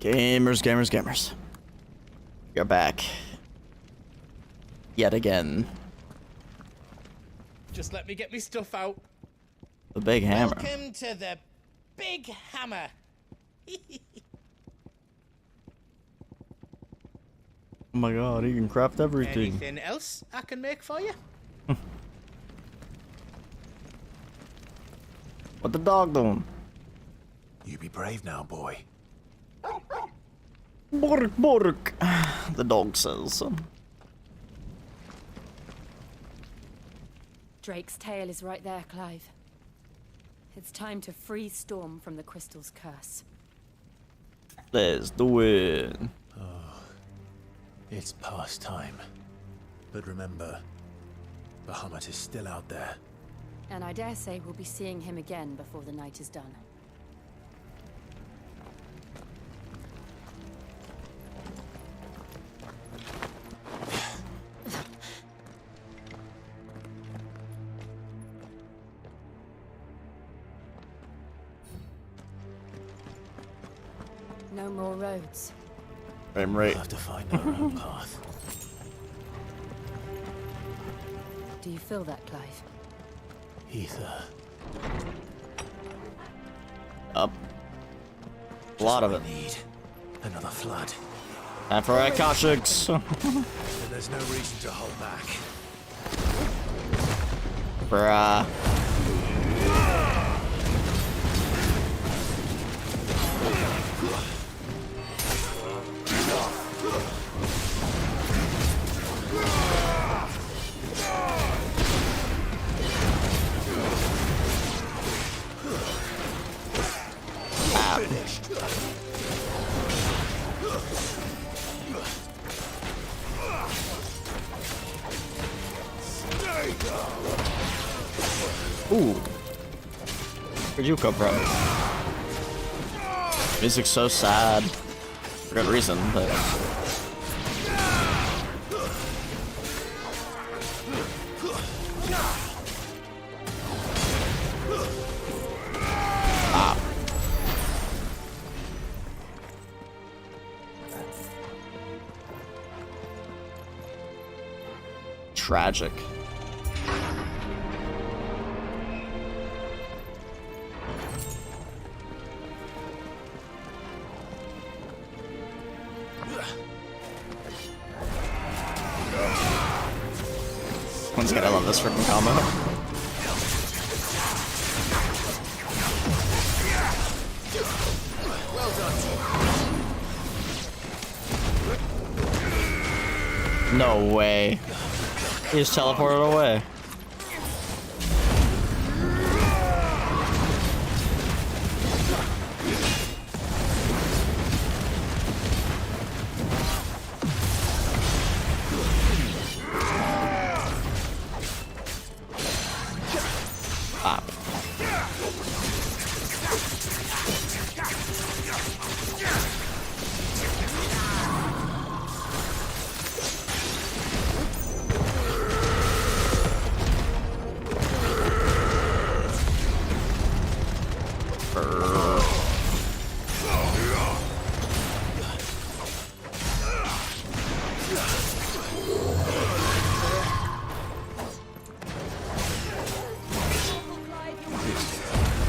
Gamers. You're back. Yet again. Just let me get me stuff out. The big hammer. Welcome to the big hammer. Oh my god, he can craft everything. Anything else I can make for you? What the dog doing? You be brave now, boy. Bork. The dog says. Drake's tail is right there, Clive. It's time to free Storm from the crystal's curse. Let's do it. It's past time. But remember, Bahamut is still out there. And I dare say we'll be seeing him again before the night is done. No more roads. I'm right. We'll have to find our own path. Do you feel that, Clive? Ether. Up. A lot of it. Need another flood. Time for Akashics. But there's no reason to hold back. Bruh. Ooh. Where'd you come from? Music's so sad. For good reason, but... Ah. Tragic. Once again, I love this freaking combo. No way. He just teleported away.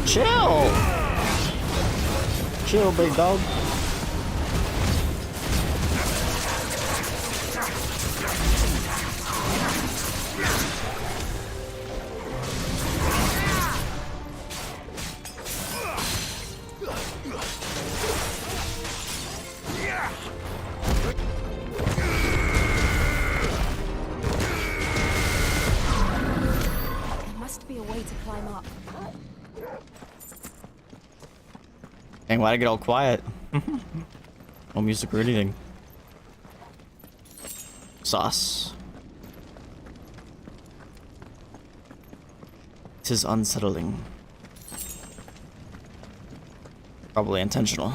Chill! Chill, big dog. There must be a way to climb up. Dang, why'd I get all quiet? No music or anything. Sauce. Tis unsettling. Probably intentional.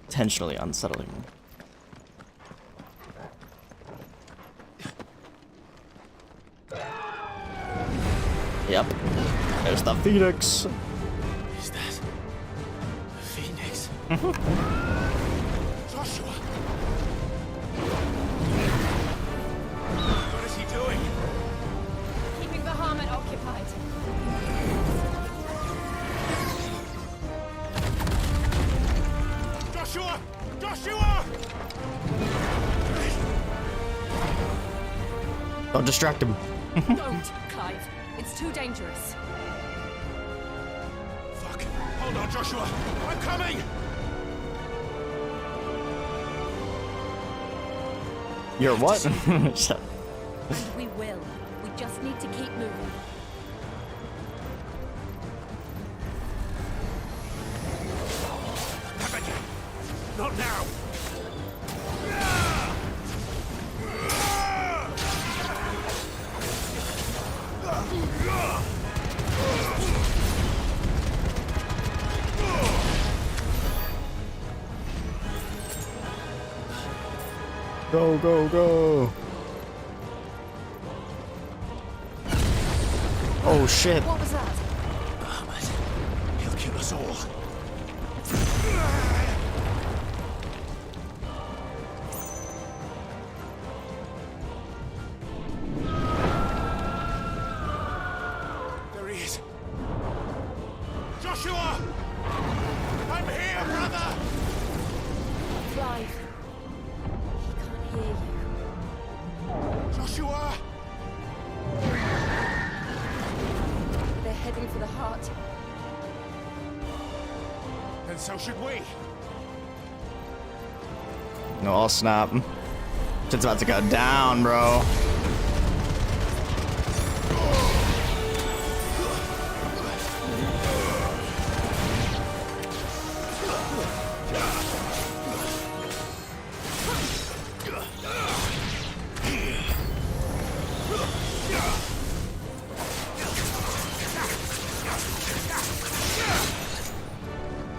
Intentionally unsettling. Yep. There's the Phoenix. Is that a phoenix? doing? Keeping the Bahamut occupied. Joshua! Joshua! Don't distract him. Don't, Clive. It's too dangerous. Fuck. Hold on, Joshua. I'm coming! You're what? Shut. And we will. We just need to keep moving. Not now! Go, go, go. Oh shit. What was that? Bahamut. He'll kill us all. There he is. Joshua! I'm here, brother! Clive. He can't hear you. Joshua! They're heading for the heart. Then so should we. No, I'll snap. Shit's about to go down, bro.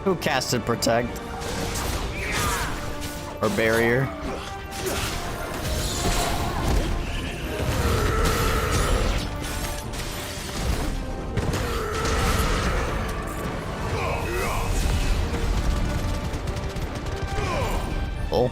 Who casted Protect? Or Barrier? Oh.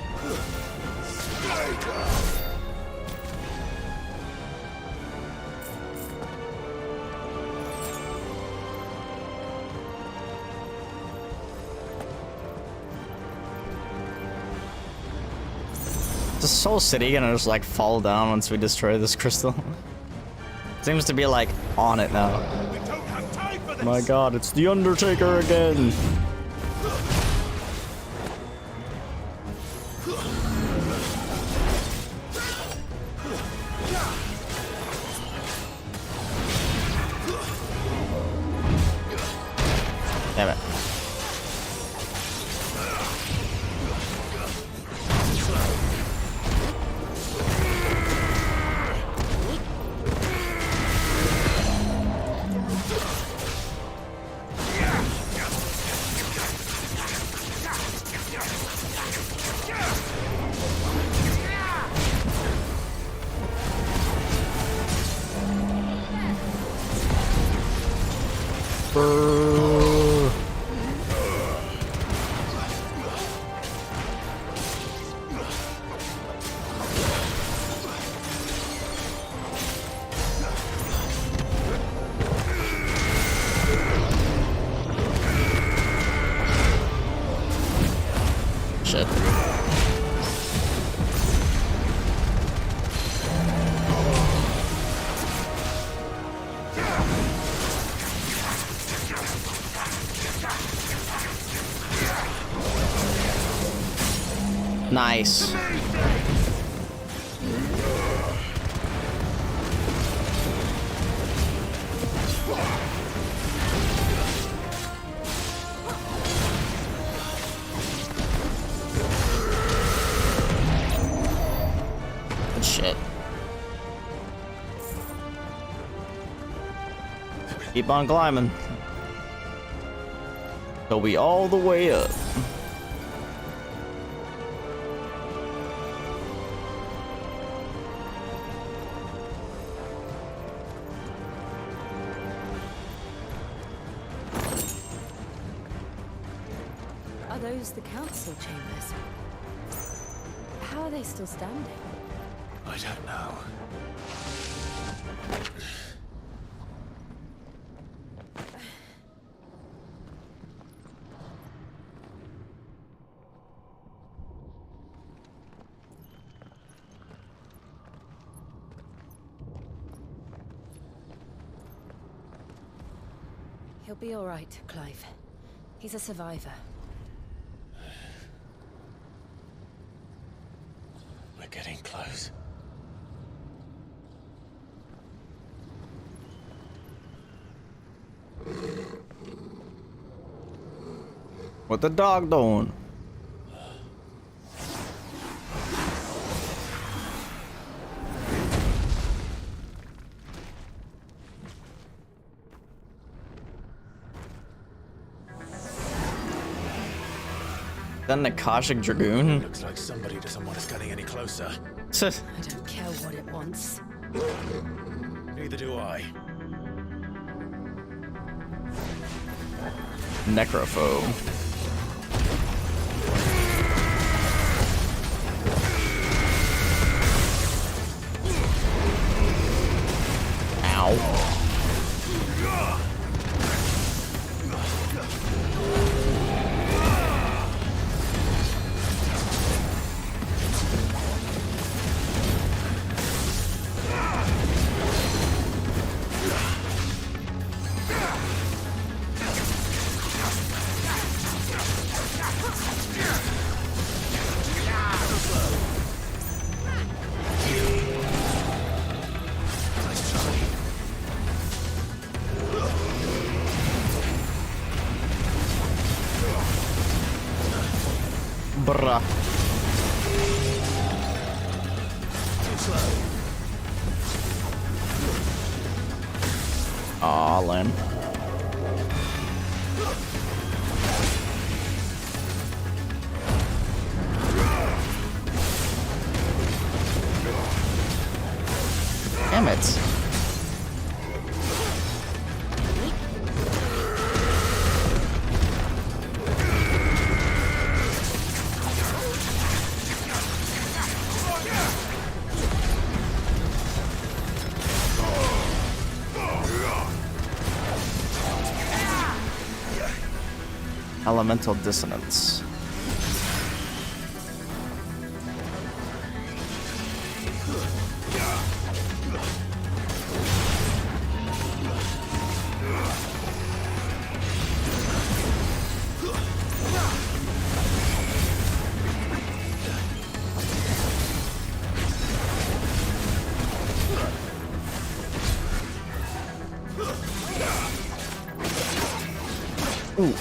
Is this whole city gonna just like fall down once we destroy this crystal? Seems to be like on it now. We don't have time for this! My god, it's the Undertaker again! Damn it. Brrr. Shit. Nice. Good shit. Keep on climbing. So we all the way up. Are those the council chambers? How are they still standing? I don't know. He'll be all right, Clive. He's a survivor. We're getting close. What the dog doing? That Nakashik Dragoon? Looks like somebody doesn't want us getting any closer. I don't care what it wants. Neither do I. Necrophobe. Ow. Bruh. Aw, Len. Damn it. Elemental dissonance. Ooh.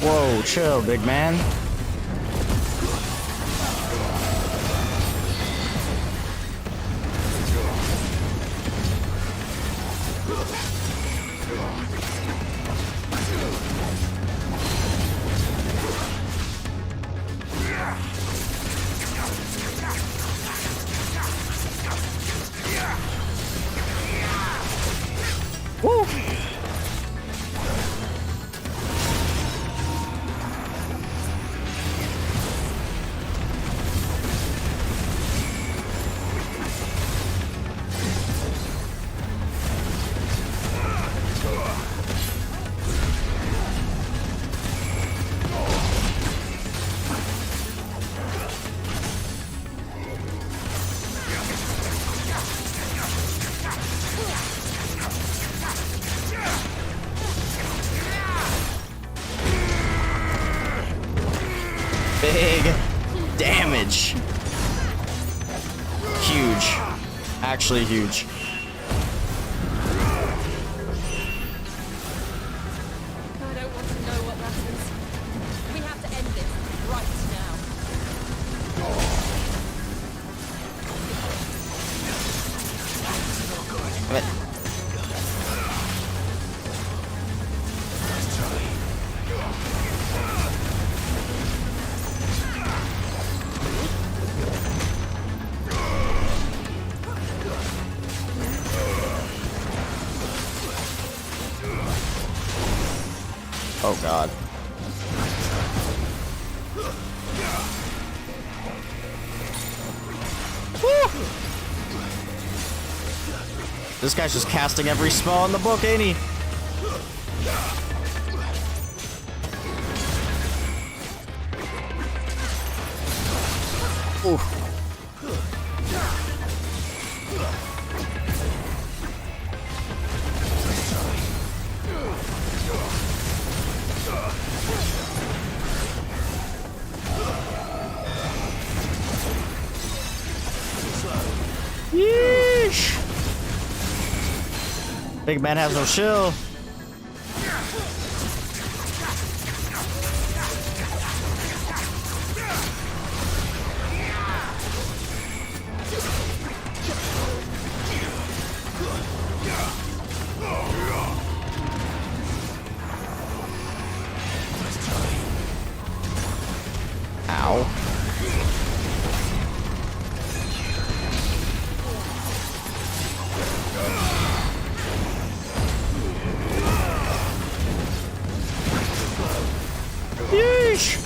Whoa, chill, big man. Woo! Big damage. Huge. Actually huge. I don't want to know what happens. We have to end this right now. Damn it. Oh god. Woo! This guy's just casting every spell in the book, ain't he? Oof. Yeesh. Big man has no shield. Ow. Yeesh.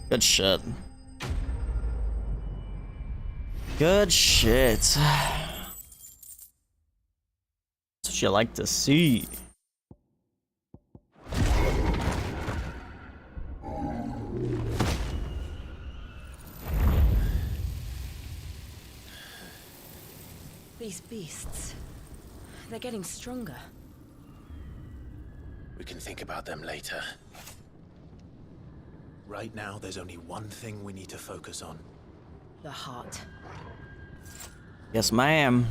Good shit. Good shit. That's what you like to see. These beasts, they're getting stronger. We can think about them later. Right now, there's only one thing we need to focus on. The heart. Yes, ma'am.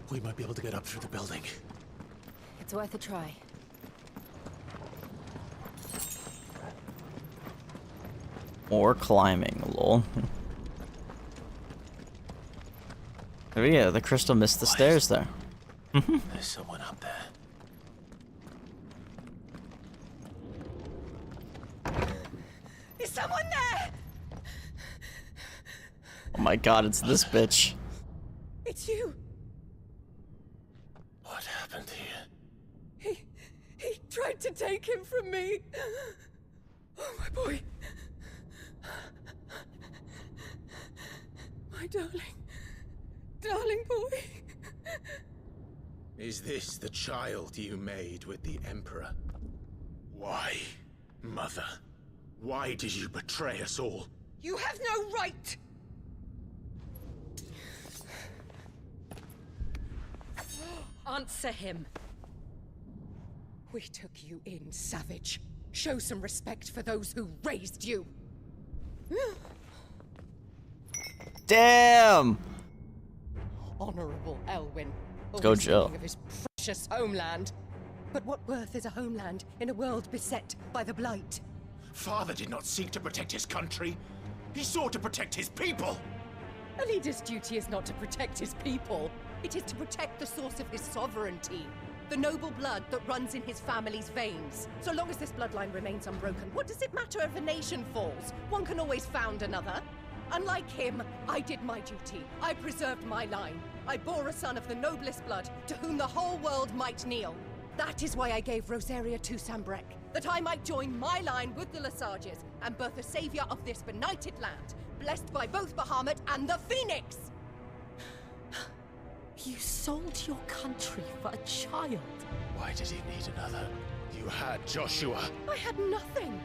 We might be able to get up through the building. It's worth a try. Or climbing, lol. Oh yeah, the crystal missed the stairs there. There's someone up there. Is someone there? Oh my god, it's this bitch. It's you. What happened here? He tried to take him from me. Oh, my boy. My darling boy. Is this the child you made with the Emperor? Why, Mother? Why did you betray us all? You have no right. Answer him. We took you in, savage. Show some respect for those who raised you. Damn! Honorable Elwyn. Let's go, always Jill. thinking of his precious homeland. But what worth is a homeland in a world beset by the Blight? Father did not seek to protect his country. He sought to protect his people. A leader's duty is not to protect his people. It is to protect the source of his sovereignty. The noble blood that runs in his family's veins. So long as this bloodline remains unbroken, what does it matter if a nation falls? One can always found another. Unlike him, I did my duty. I preserved my line. I bore a son of the noblest blood, to whom the whole world might kneel. That is why I gave Rosaria to Sambrek, that I might join my line with the Lesages and birth a savior of this benighted land, blessed by both Bahamut and the Phoenix! You sold your country for a child. Why did he need another? You had Joshua. I had nothing.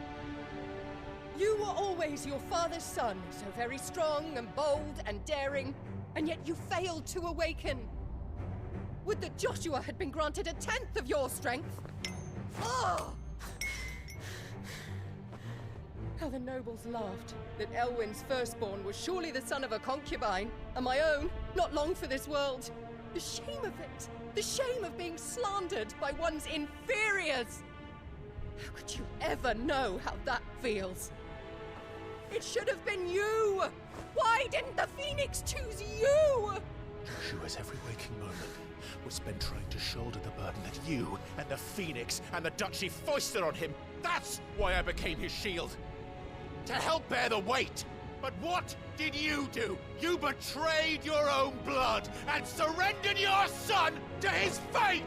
You were always your father's son, so very strong and bold and daring, and yet you failed to awaken. Would that Joshua had been granted 1/10 of your strength? Oh! How the nobles laughed that Elwyn's firstborn was surely the son of a concubine, and my own, not long for this world. The shame of it! The shame of being slandered by one's inferiors! How could you ever know how that feels? It should have been you! Why didn't the Phoenix choose you? Joshua's every waking moment was spent trying to shoulder the burden that you and the Phoenix and the Duchy foisted on him. That's why I became his shield. To help bear the weight. But what did you do? You betrayed your own blood and surrendered your son to his fate!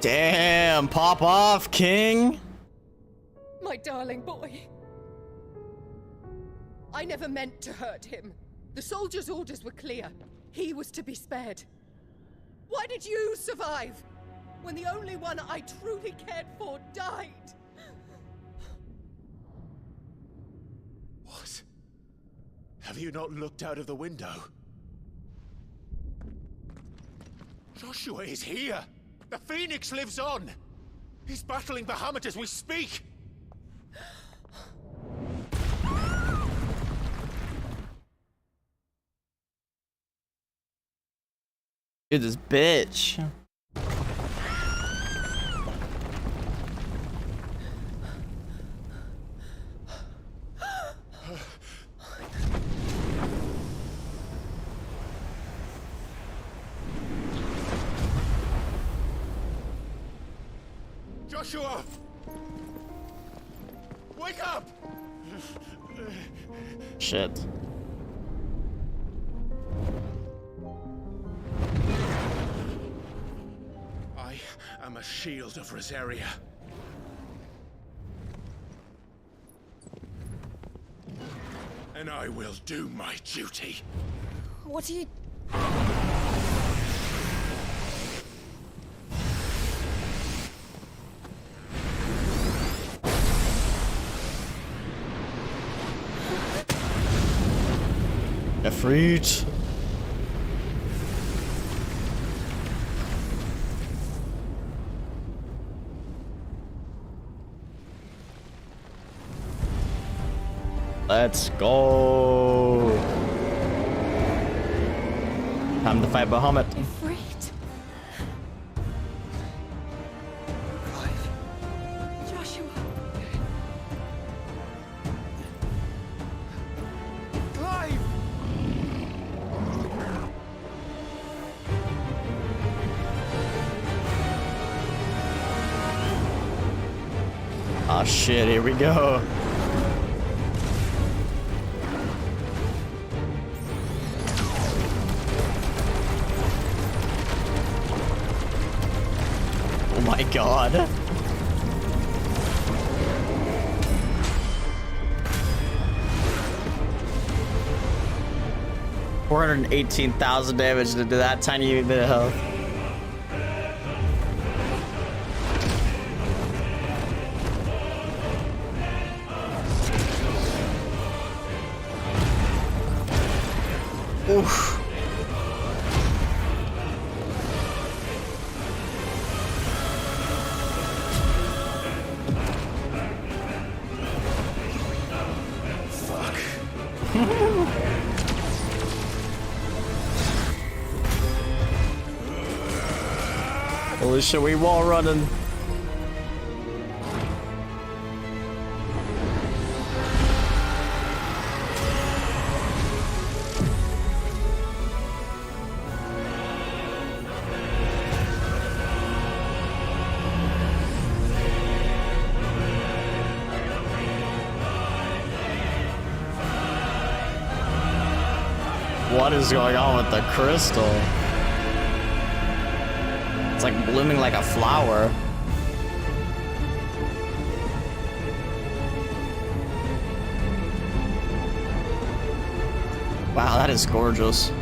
Damn, pop off, King. My darling boy. I never meant to hurt him. The soldiers' orders were clear. He was to be spared. Why did you survive when the only one I truly cared for died? What? Have you not looked out of the window? Joshua is here! The Phoenix lives on! He's battling Bahamut as we speak! Dude, this bitch. Joshua! Wake up! Shit. I am a shield of Rosaria. And I will do my duty. What are you... Efreet. Let's go. Time to fight Bahamut. Ifrit. Clive. Joshua. Clive! Ah, shit, here we go. Oh my god. $418,000 damage to do that tiny bit of health. Oof. Holy shit, we wall running. What is going on with the crystal? It's like blooming like a flower. Wow, that is gorgeous.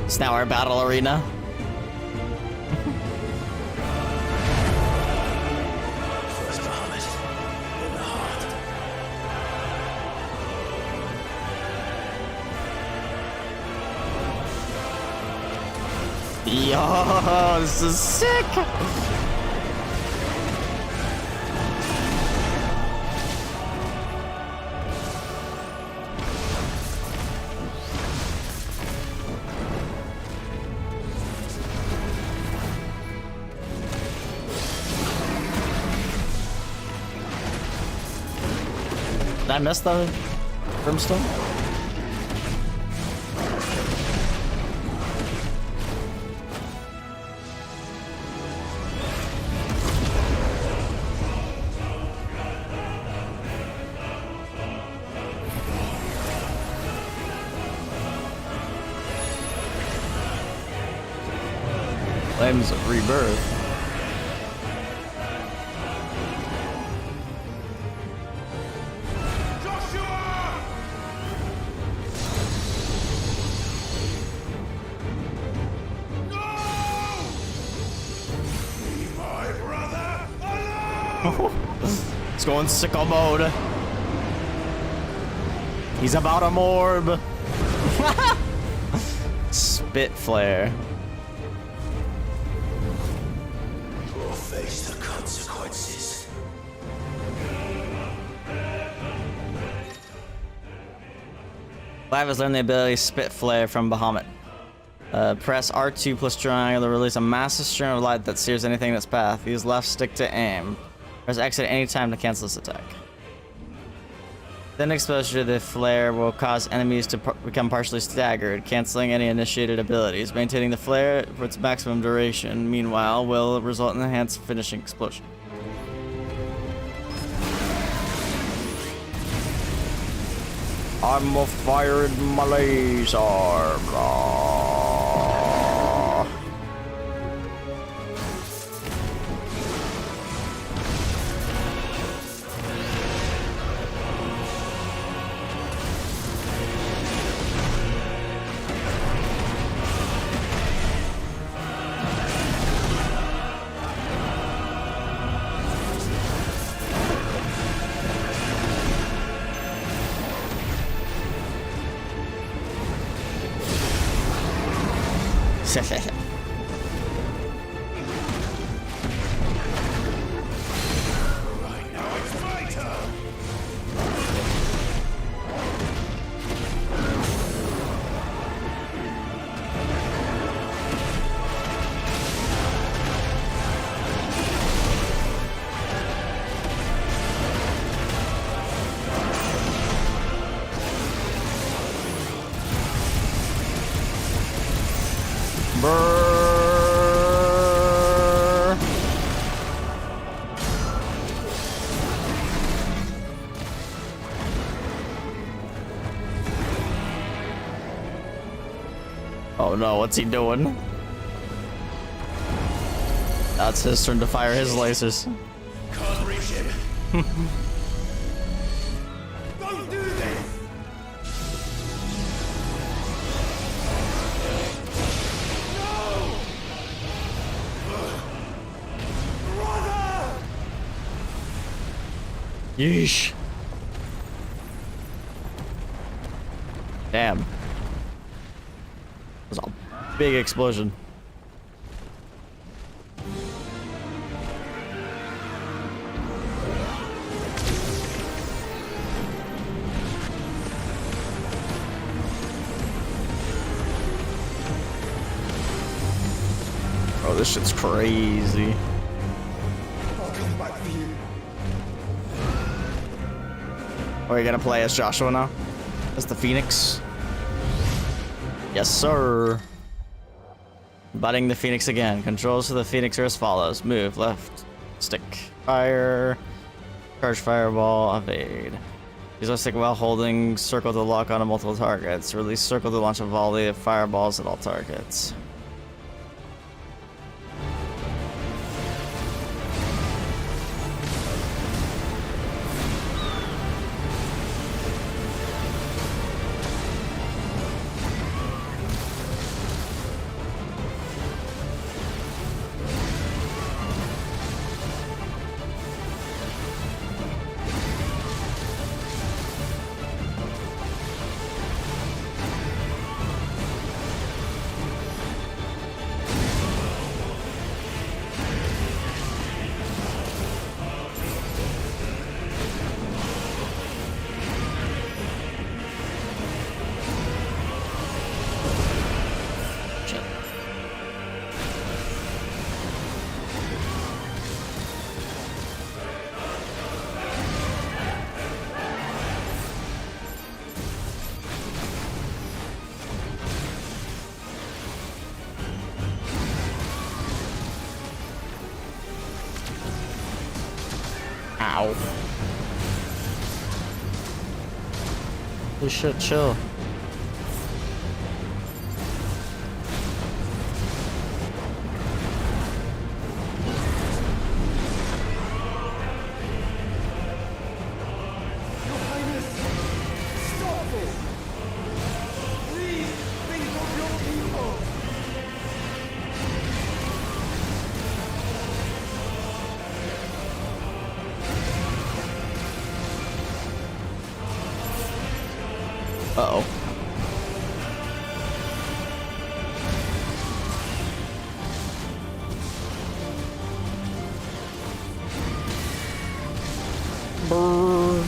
It's now our battle arena. First Bahamut, in the heart. Yo, this is sick. Did I miss the brimstone? Flames of rebirth. It's going sicko mode. He's about a morb. Spit flare. We'll face the consequences. Clive has learned the ability Spit Flare from Bahamut. Press R2 plus triangle to release a massive stream of light that sears anything in its path. Use left stick to aim. Press X at any time to cancel this attack. Then exposure to the flare will cause enemies to become partially staggered, canceling any initiated abilities. Maintaining the flare for its maximum duration, meanwhile, will result in an enhanced finishing explosion. I'm fired my laser. Blah. Brrr. Oh no, what's he doing? That's his turn to fire his lasers. Can't reach him. Don't do this! Yeesh. Damn. That was a big explosion. Oh, this shit's crazy. I'll come back for you. Are you gonna play as Joshua now? As the Phoenix? Yes, sir. Butting the Phoenix again. Controls for the Phoenix are as follows. Move, left stick, fire, charge fireball, evade. Use left stick while holding circle to lock onto multiple targets. Release circle to launch a volley of fireballs at all targets. Ow. We should chill. Uh-oh. Brrr.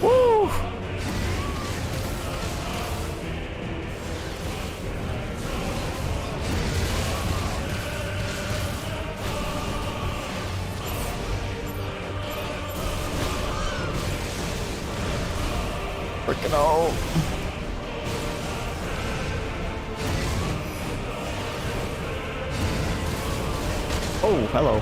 Woo! Freaking out. Oh, hello.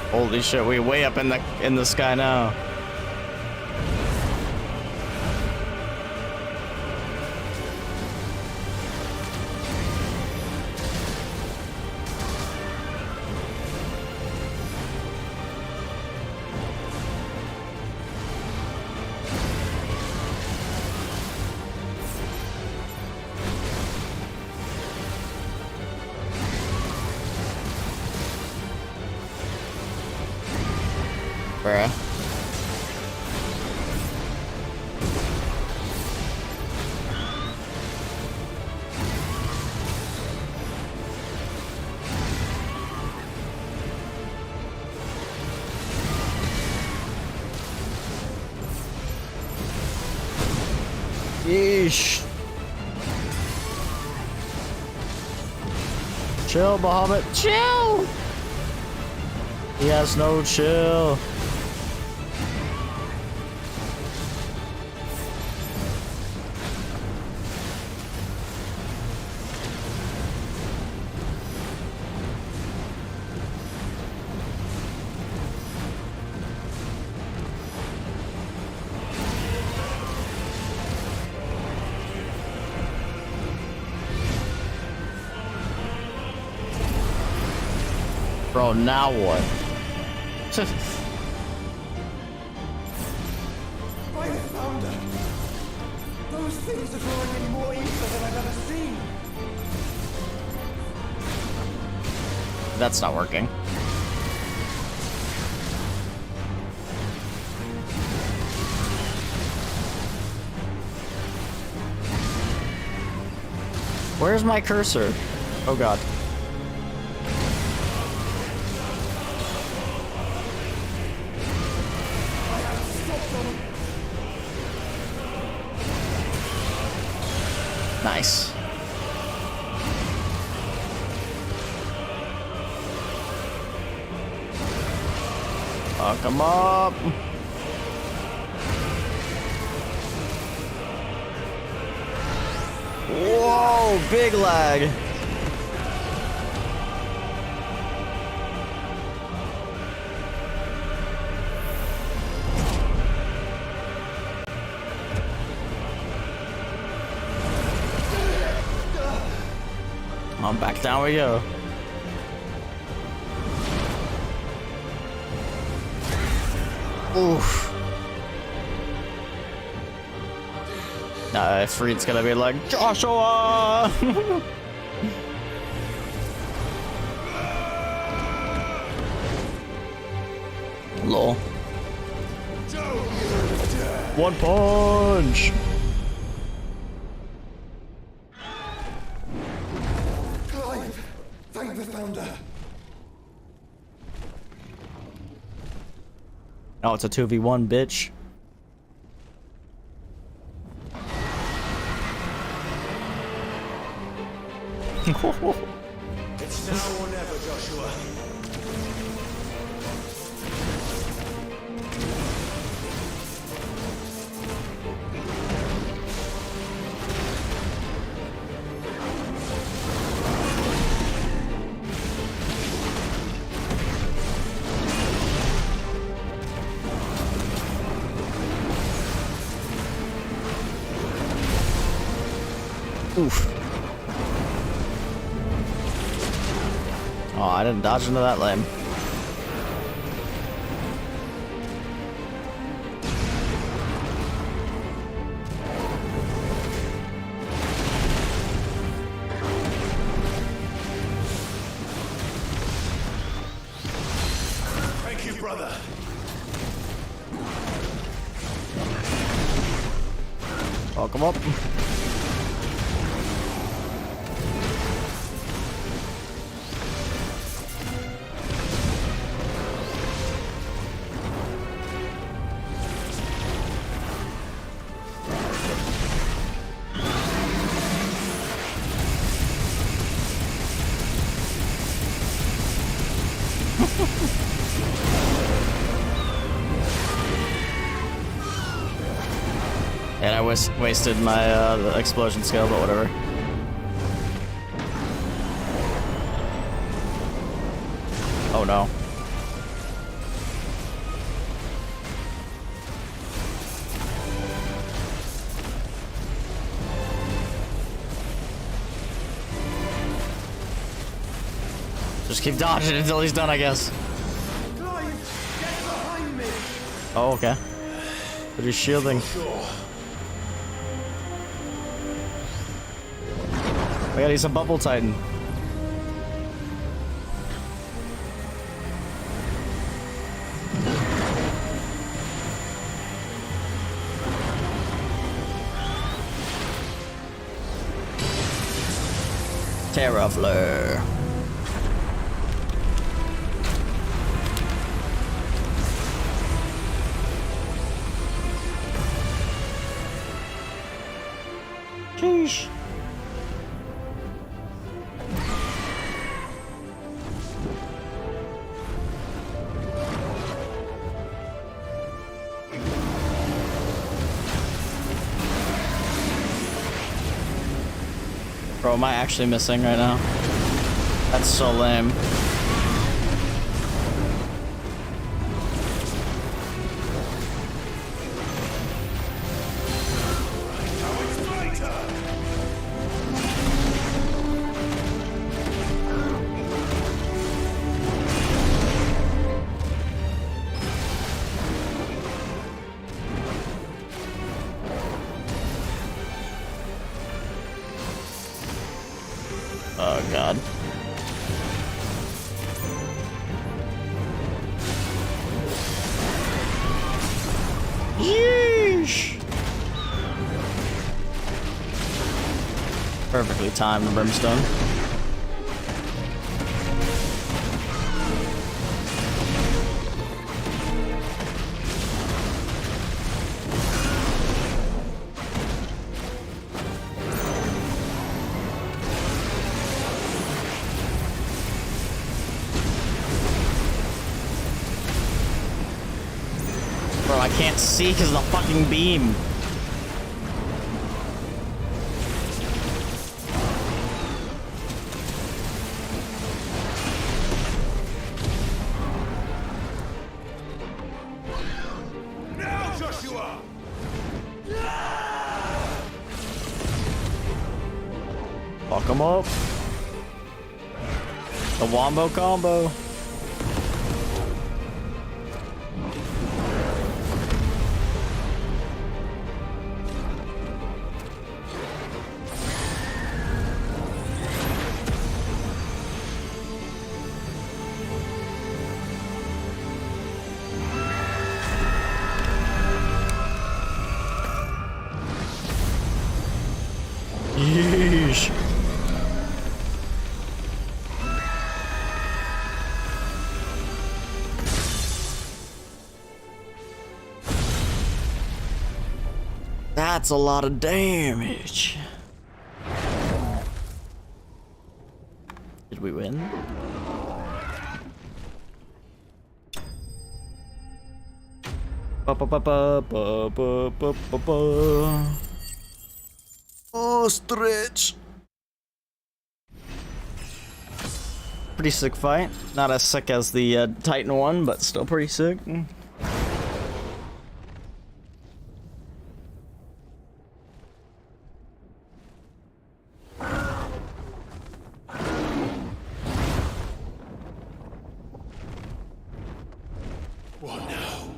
Holy shit, we way up in the sky now. Bruh. Yeesh. Chill, Bahamut. Chill. He has no chill. Bro, now what? By the founder! Those things are growing in more ether than I've ever seen! That's not working. Where's my cursor? Oh god. Nice. Fuck him up. Whoa, big lag. On, back down we go. Oof. Nah, Freed's gonna be like, Joshua! Lol. One punch! Thank the founder. Oh, it's a 2v1, bitch. It's now or never, Joshua. Oof. Oh, I didn't dodge into that lane. Thank you, brother. Oh, come up. And I wasted my explosion skill, but whatever. Oh no. Just keep dodging until he's done, I guess. Clive, get behind me! Oh, okay. But he's shielding. Sure. Oh yeah, he's a bubble titan. Terra Flare. Sheesh. Bro, am I actually missing right now? That's so lame. Oh god. Yeesh. Perfectly timed, Brimstone. Bro, I can't see because of the fucking beam. Now, Joshua! Fuck him up. The Wombo combo. Yeesh. That's a lot of damage. Did we win? Ostrich. Pretty sick fight. Not as sick as the Titan one, but still pretty sick. What now?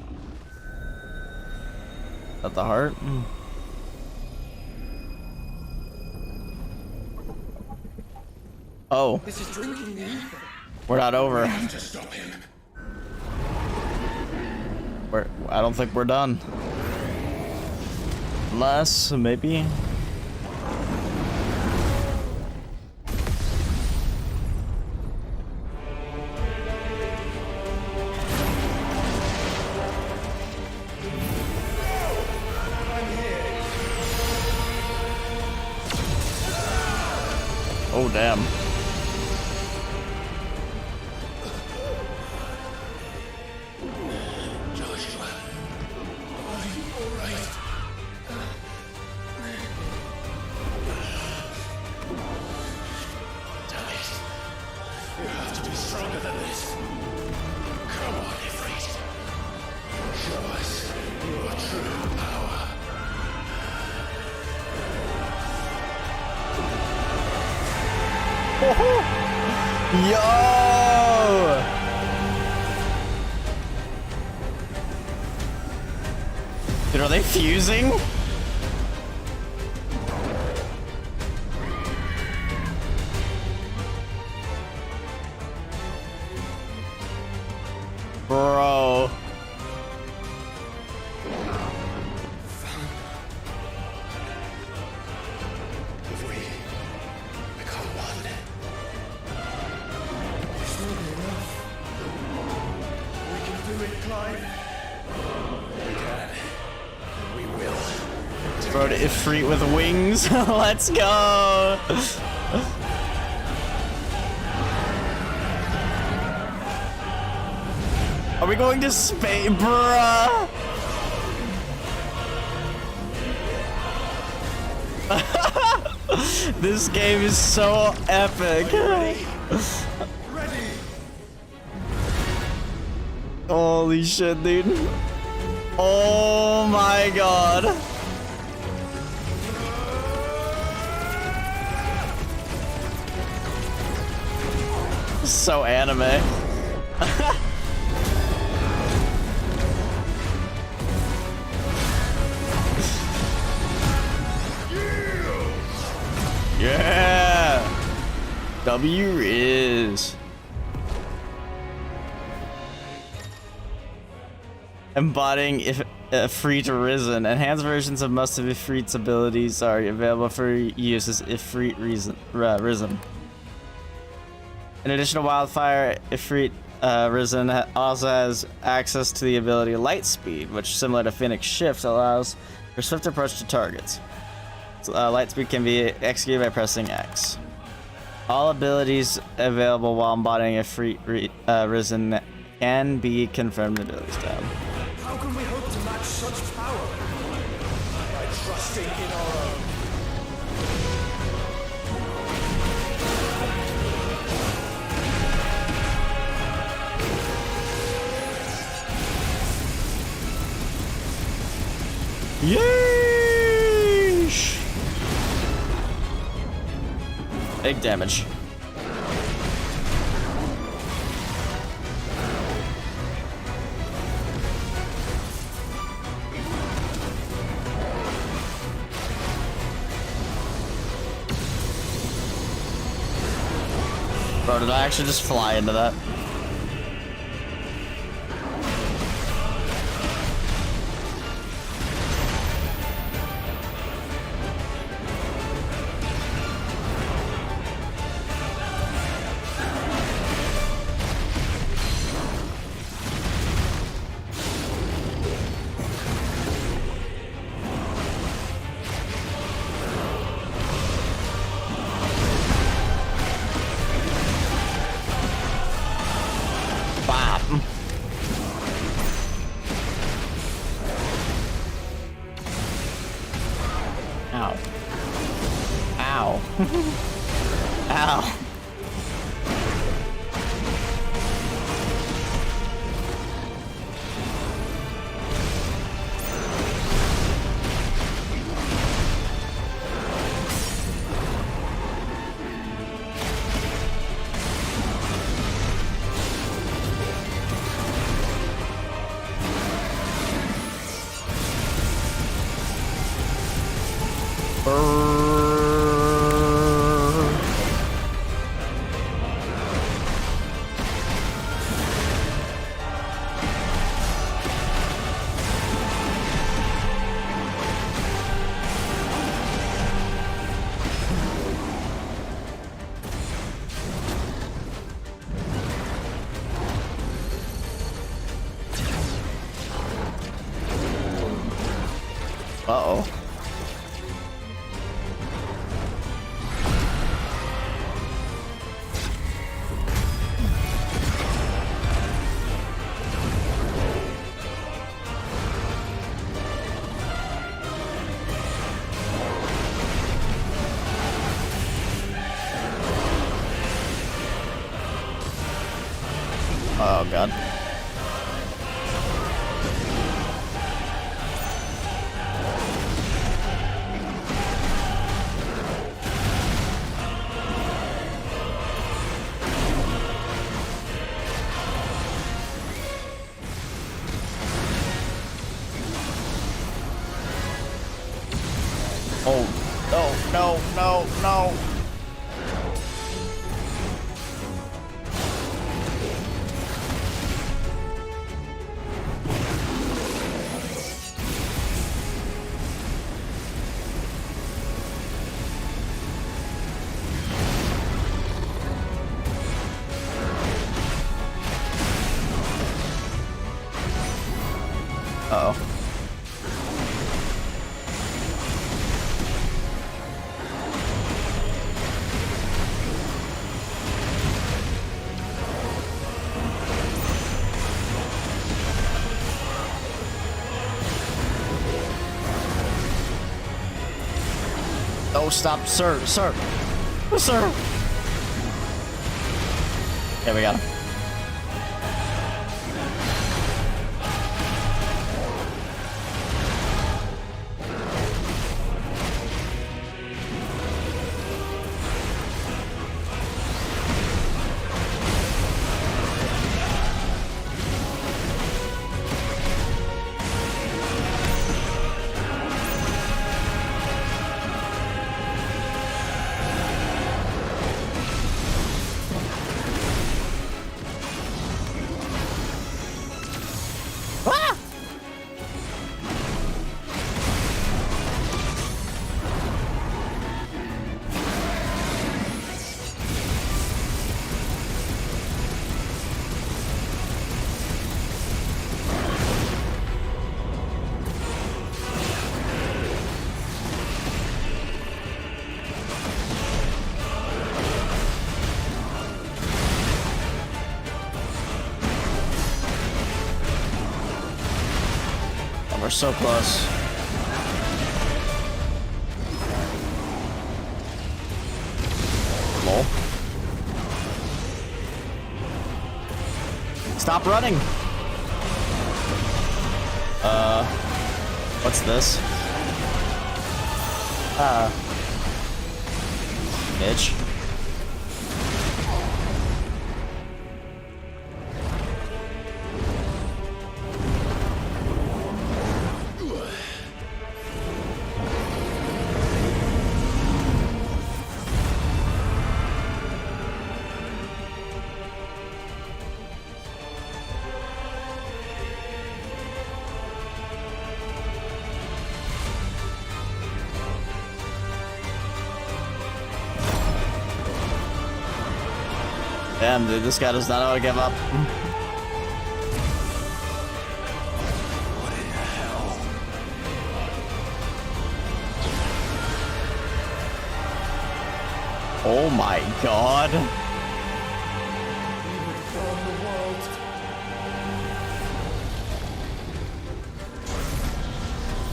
At the heart? Oh. This is drinking the ether. We're not over. To stop him. I don't think we're done. Unless, maybe. Oh, damn. Joshua, are you alright? Damn it. You have to be stronger than this. Come on, Ifrit. Show us your true power. Yo! Dude, are they fusing? Bro. If we become one, This will be enough. We can do it, Clive. we can. We will. Bro, to Ifrit with wings. Let's go. Are we going to space, bruh? This game is so epic. Ready? Holy shit, dude. Oh my god. So anime. Yeah. W is embodying Ifrit Risen. Enhanced versions of most of Ifrit's abilities are available for use as Ifrit Risen. In addition to Wildfire, Ifrit Risen also has access to the ability Light Speed, which, similar to Phoenix Shift, allows for swift approach to targets. Light Speed can be executed by pressing X. All abilities available while embodying Ifrit Risen can be confirmed abilities tab. How can we hope to match such power? By trusting in our own. Yeesh! Big damage. Bro, did I actually just fly into that? Ow. Ow. Ow. Uh-oh. Oh, God. Oh, no, no, no, no. Uh-oh. Oh, stop, sir, sir, sir. Okay, we got him. We're so close. Lol. Stop running. What's this? Bitch. Damn, dude, this guy does not know how to give up. Oh my god.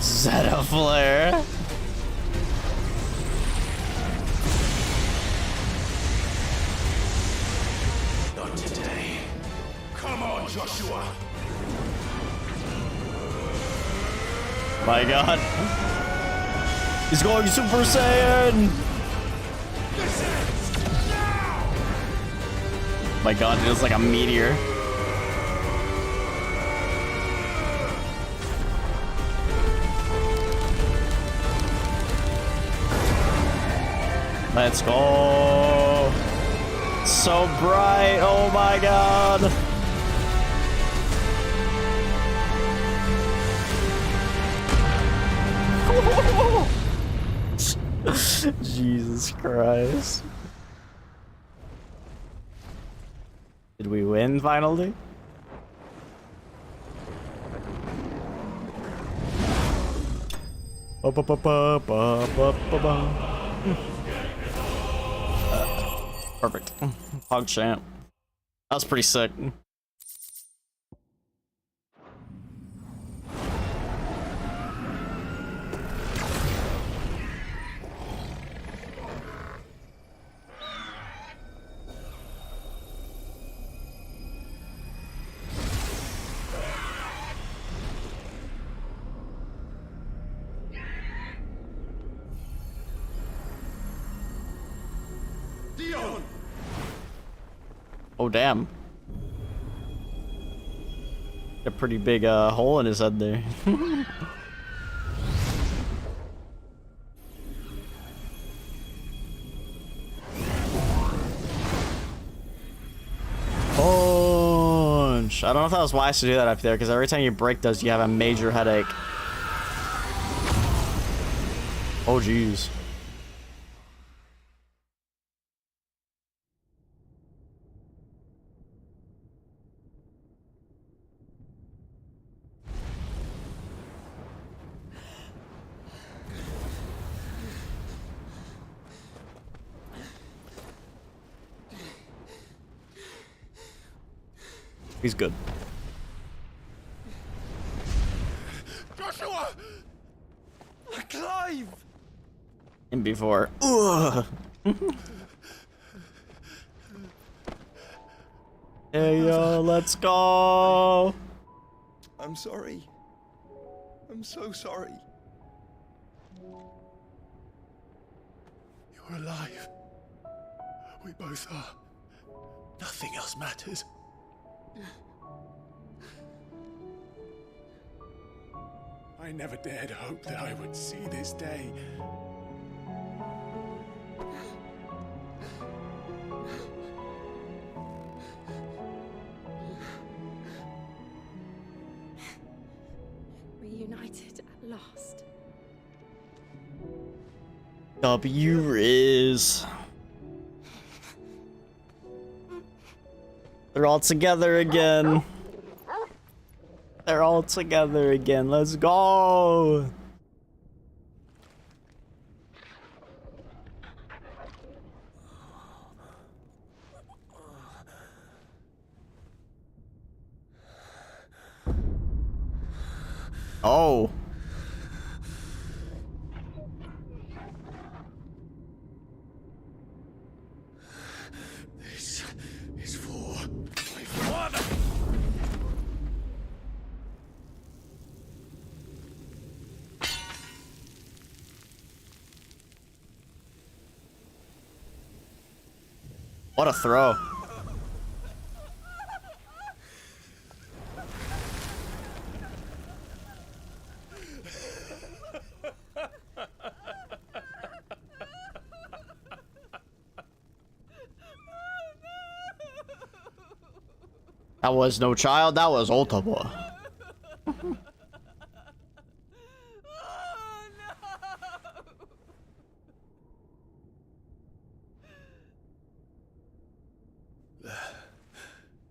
Zeta Flare. Not today. Come on, Joshua. My god. He's going Super Saiyan. My god, it is like a meteor. Let's go. So bright. Oh my god. Jesus Christ. Did we win finally? Perfect. Hog champ. That was pretty sick. Oh damn. A pretty big hole in his head there. Punch. I don't know if that was wise to do that up there, because every time you break those, you have a major headache. Oh jeez. He's good. Joshua! Clive! And before. Ugh. Hey yo, let's go. I'm sorry. I'm so sorry. You're alive. We both are. Nothing else matters. I never dared hope that I would see this day. Reunited at last. W Riz. They're all together again. They're all together again. Let's go. Oh. This is for my father. What a throw. That was no child, that was old Tabor.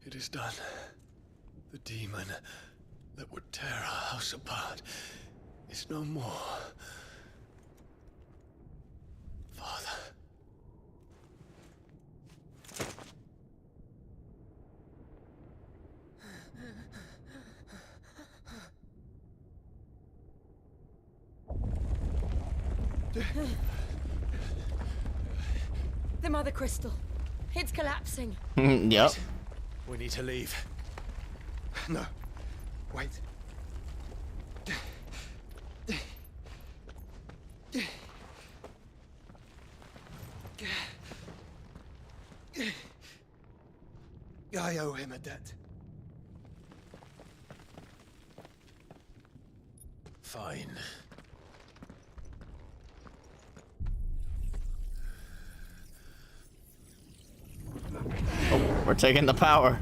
It is done. The demon that would tear our house apart is no more. Father. The Mother Crystal. It's collapsing. Yep. We need to leave. No. Wait. I owe him a debt. Fine. Oh, we're taking the power.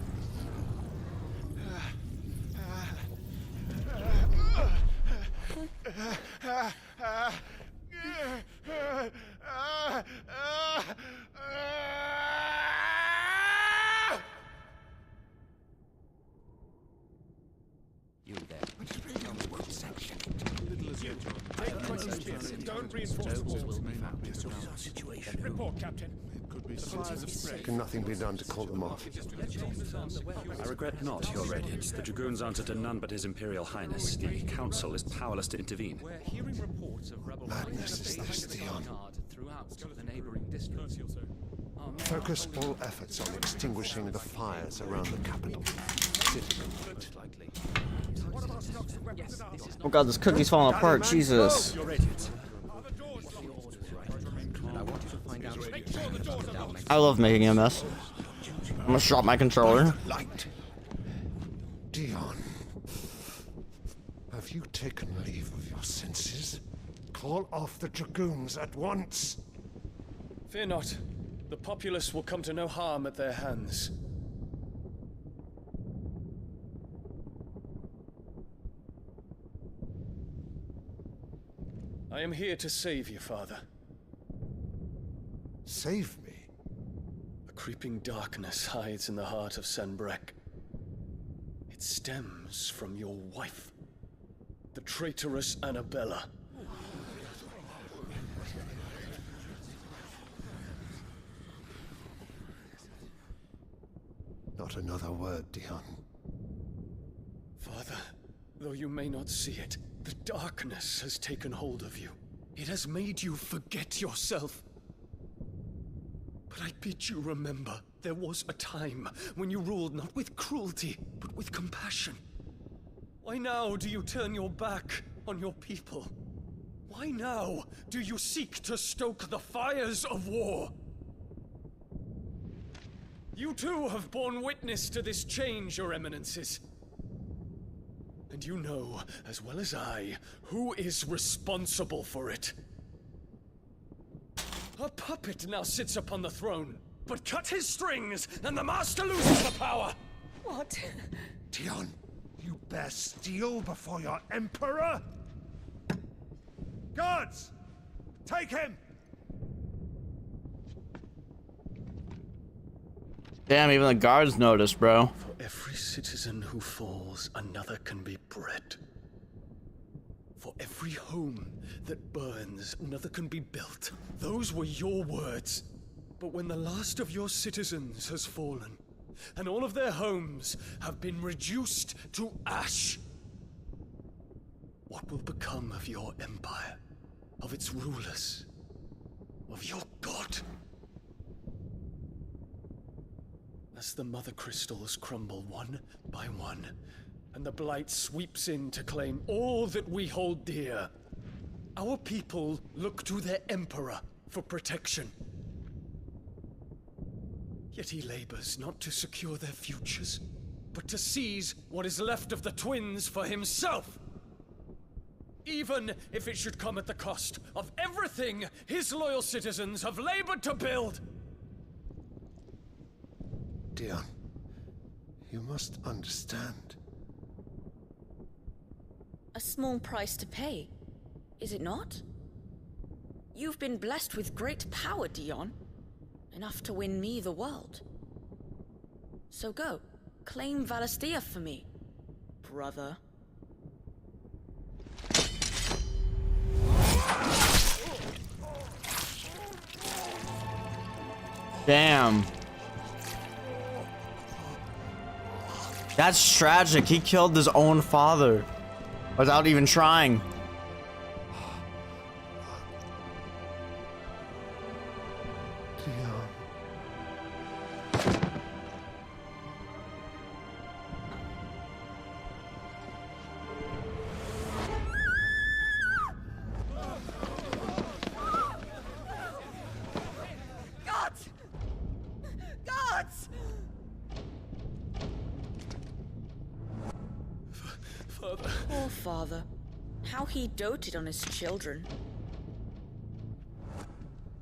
You there. Don't reinforce the walls. Report, Captain. The fires have spread. Can nothing be done to call them off? I regret not, Your Radiance. The Dragoons answer to none but His Imperial Highness. The Council is powerless to intervene. We're hearing reports of rebel Madness is this, Dion. throughout the neighboring districts. Focus all efforts on extinguishing the fires around the capital. Oh god, this cookie's falling apart. Jesus. Your Radiance. I love making a mess. I'm gonna drop my controller. Light. Dion. Have you taken leave of your senses? Call off the Dragoons at once. Fear not. The populace will come to no harm at their hands. I am here to save you, Father. Save me. A creeping darkness hides in the heart of Sanbreque. It stems from your wife, the traitorous Annabella. Not another word, Dion. Father, though you may not see it, the darkness has taken hold of you. It has made you forget yourself. But I bid you remember, there was a time when you ruled not with cruelty, but with compassion. Why now do you turn your back on your people? Why now do you seek to stoke the fires of war? You too have borne witness to this change, Your Eminences. And you know, as well as I, who is responsible for it. A puppet now sits upon the throne, but cut his strings, and the master loses the power! What? Dion, you bear steel before your emperor? Guards! Take him! Damn, even the guards noticed, bro. For every citizen who falls, another can be bred. For every home that burns, another can be built. Those were your words. But when the last of your citizens has fallen, and all of their homes have been reduced to ash, what will become of your empire, of its rulers, of your god? As the mother crystals crumble one by one, and the blight sweeps in to claim all that we hold dear, our people look to their emperor for protection. Yet he labors not to secure their futures, but to seize what is left of the twins for himself. Even if it should come at the cost of everything his loyal citizens have labored to build. Dion, you must understand. A small price to pay, is it not? You've been blessed with great power, Dion. Enough to win me the world. So go, claim Valisthea for me, brother. Damn. That's tragic. He killed his own father without even trying. Dion. Guards! Guards! Father. Poor father. How he doted on his children.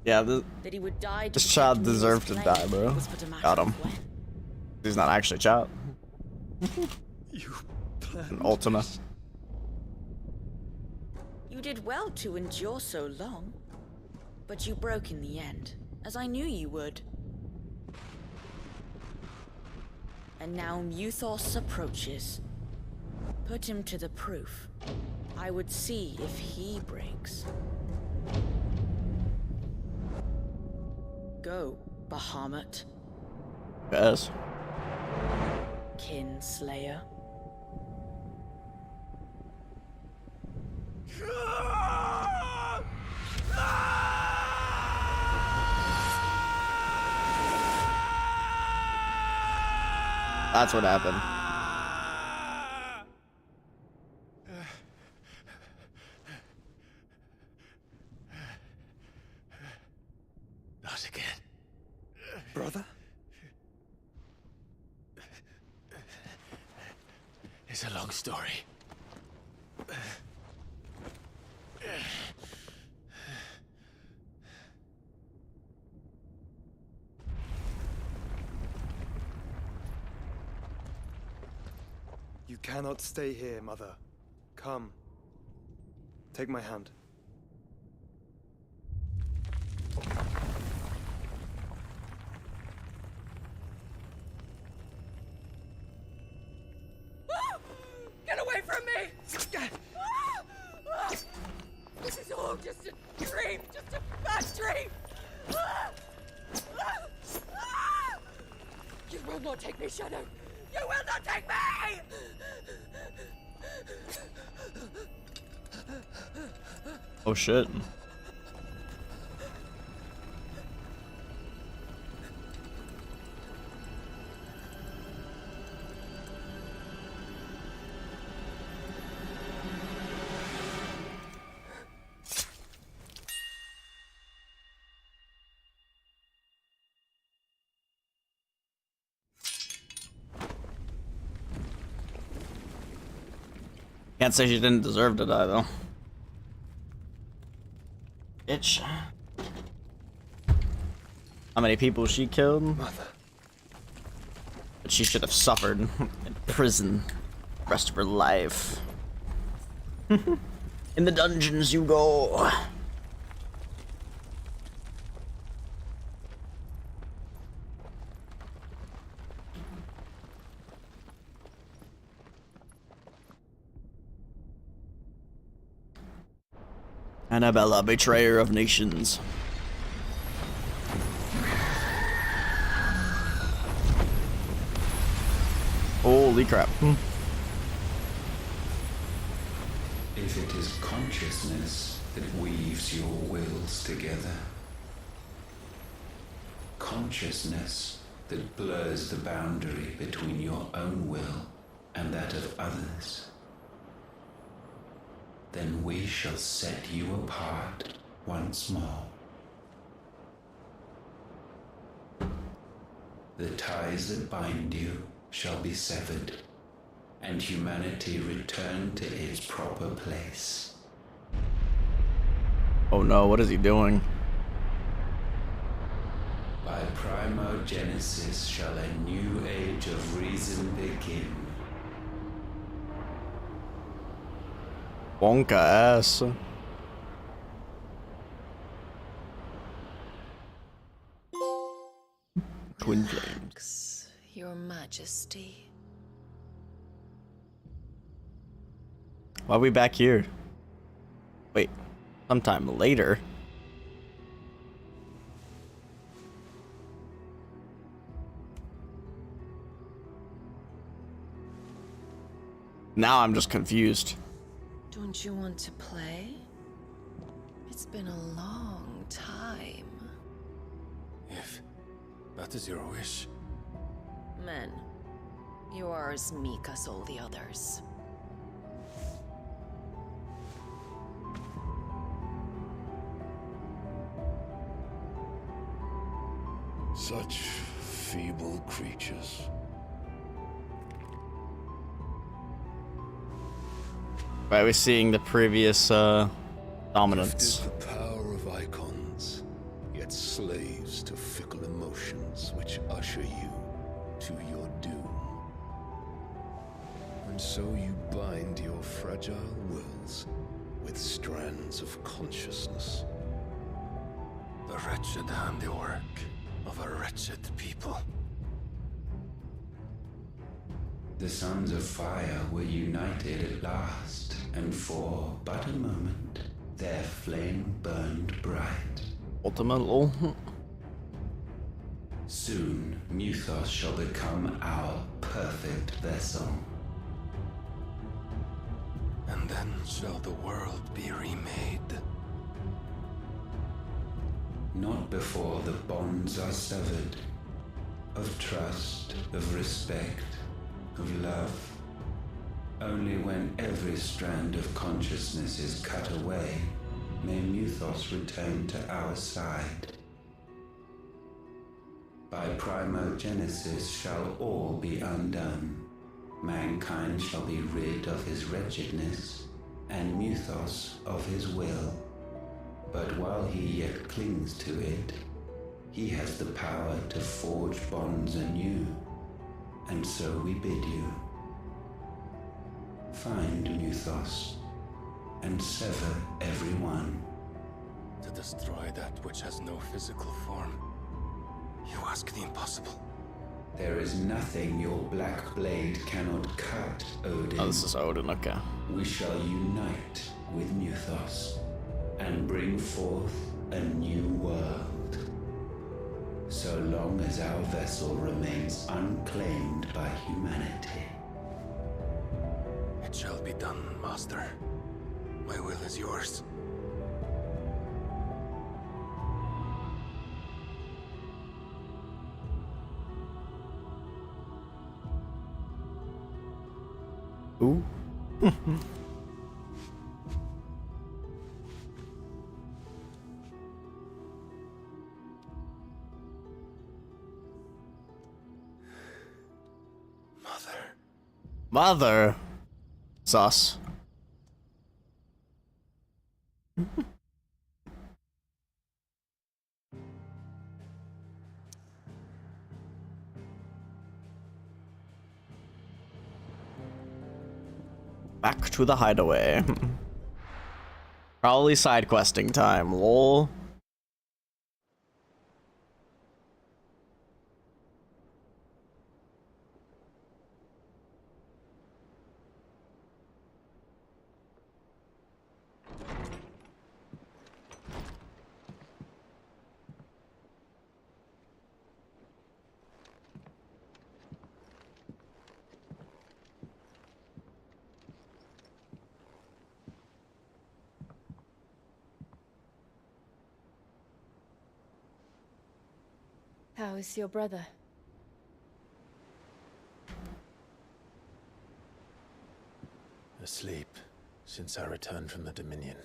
Yeah, That he would die to this protect child me was deserved to plain. die, bro. It was but a matter Got him. of when. He's not actually a child. You planned An Ultima. this. You did well to endure so long. But you broke in the end, as I knew you would. And now Muthos approaches. Put him to the proof. I would see if he breaks. Go, Bahamut. Yes. Kinslayer. That's what happened. Not again. Brother? It's a long story. You cannot stay here, Mother. Come. Take my hand. Get away from me! This is all just a dream, just a bad dream! You will not take me, Shadow! You will not take me! Oh shit. Can't say she didn't deserve to die, though. Bitch. How many people she killed? Mother. But she should have suffered in prison the rest of her life. In the dungeons you go. Annabella, betrayer of nations. Holy crap. If it is consciousness that weaves your wills together, consciousness that blurs the boundary between your own will and that of others, then we shall set you apart once more. The ties that bind you shall be severed, and humanity return to its proper place. Oh no, what is he doing? By primogenesis shall a new age of reason begin. Wonka ass. Twin flames. Your Majesty. Why are we back here? Wait, sometime later. Now I'm just confused. Don't you want to play? It's been a long time. If that is your wish. Men, you are as meek as all the others. Such feeble creatures. Right, we're seeing the previous dominance. Gifted the power of icons, yet slaves to fickle emotions which usher you to your doom. And so you bind your fragile wills with strands of consciousness. The wretched handiwork of a wretched people. The Sons of Fire were united at last, and for but a moment their flame burned bright. Ultimate lol. Soon, Muthos shall become our perfect vessel. And then shall the world be remade. Not before the bonds are severed, of trust, of respect, of love. Only when every strand of consciousness is cut away, may Muthos return to our side. By primogenesis shall all be undone. Mankind shall be rid of his wretchedness, and Muthos of his will. But while he yet clings to it, he has the power to forge bonds anew, and so we bid you. Find Muthos, and sever every one. To destroy that which has no physical form, you ask the impossible. There is nothing your black blade cannot cut, Odin. Oh, this is Odin, okay. We shall unite with Muthos and bring forth a new world. So long as our vessel remains unclaimed by humanity. It shall be done, Master. My will is yours. Ooh. Mother. Sus. Back to the hideaway. Probably side questing time, lol. How is your brother? Asleep since I returned from the Dominion.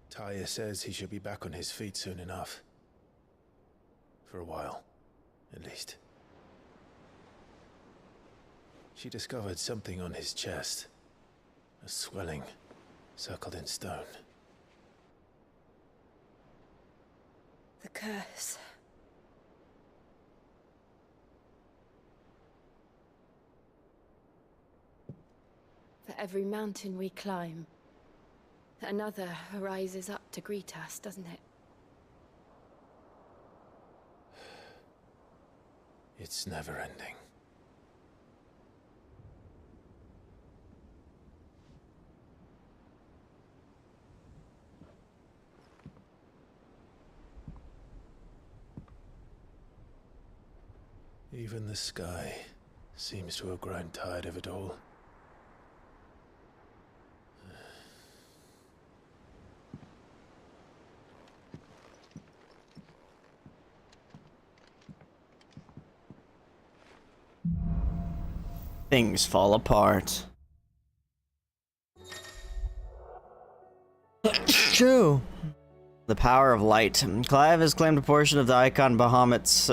Taya says he should be back on his feet soon enough. For a while, at least. She discovered something on his chest. A swelling, circled in stone. The curse. For every mountain we climb, another rises up to greet us, doesn't it? It's never ending. Even the sky seems to have grown tired of it all. Things fall apart. True. The power of light. Clive has claimed a portion of the icon Bahamut's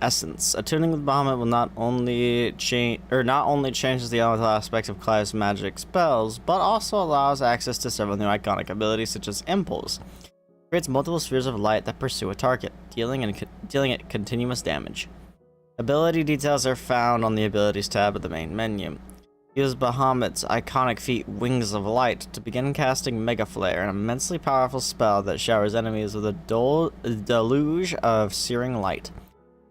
essence. Attuning with Bahamut will not only changes the elemental aspects of Clive's magic spells, but also allows access to several new iconic abilities such as Impulse. Creates multiple spheres of light that pursue a target, dealing it continuous damage. Ability details are found on the Abilities tab of the main menu. Use Bahamut's iconic feat Wings of Light to begin casting Mega Flare, an immensely powerful spell that showers enemies with a deluge of searing light.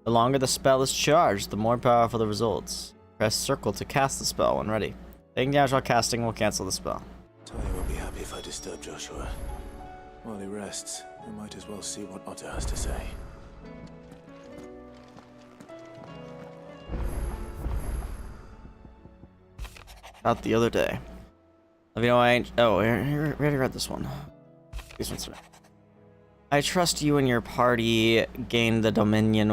The longer the spell is charged, the more powerful the results. Press circle to cast the spell when ready. Taking damage while casting will cancel the spell. Tanya won't be happy if I disturb Joshua. While he rests, I might as well see what Otter has to say. Out the other day. You know, here, we already read this one. These ones. I trust you and your party gain the dominion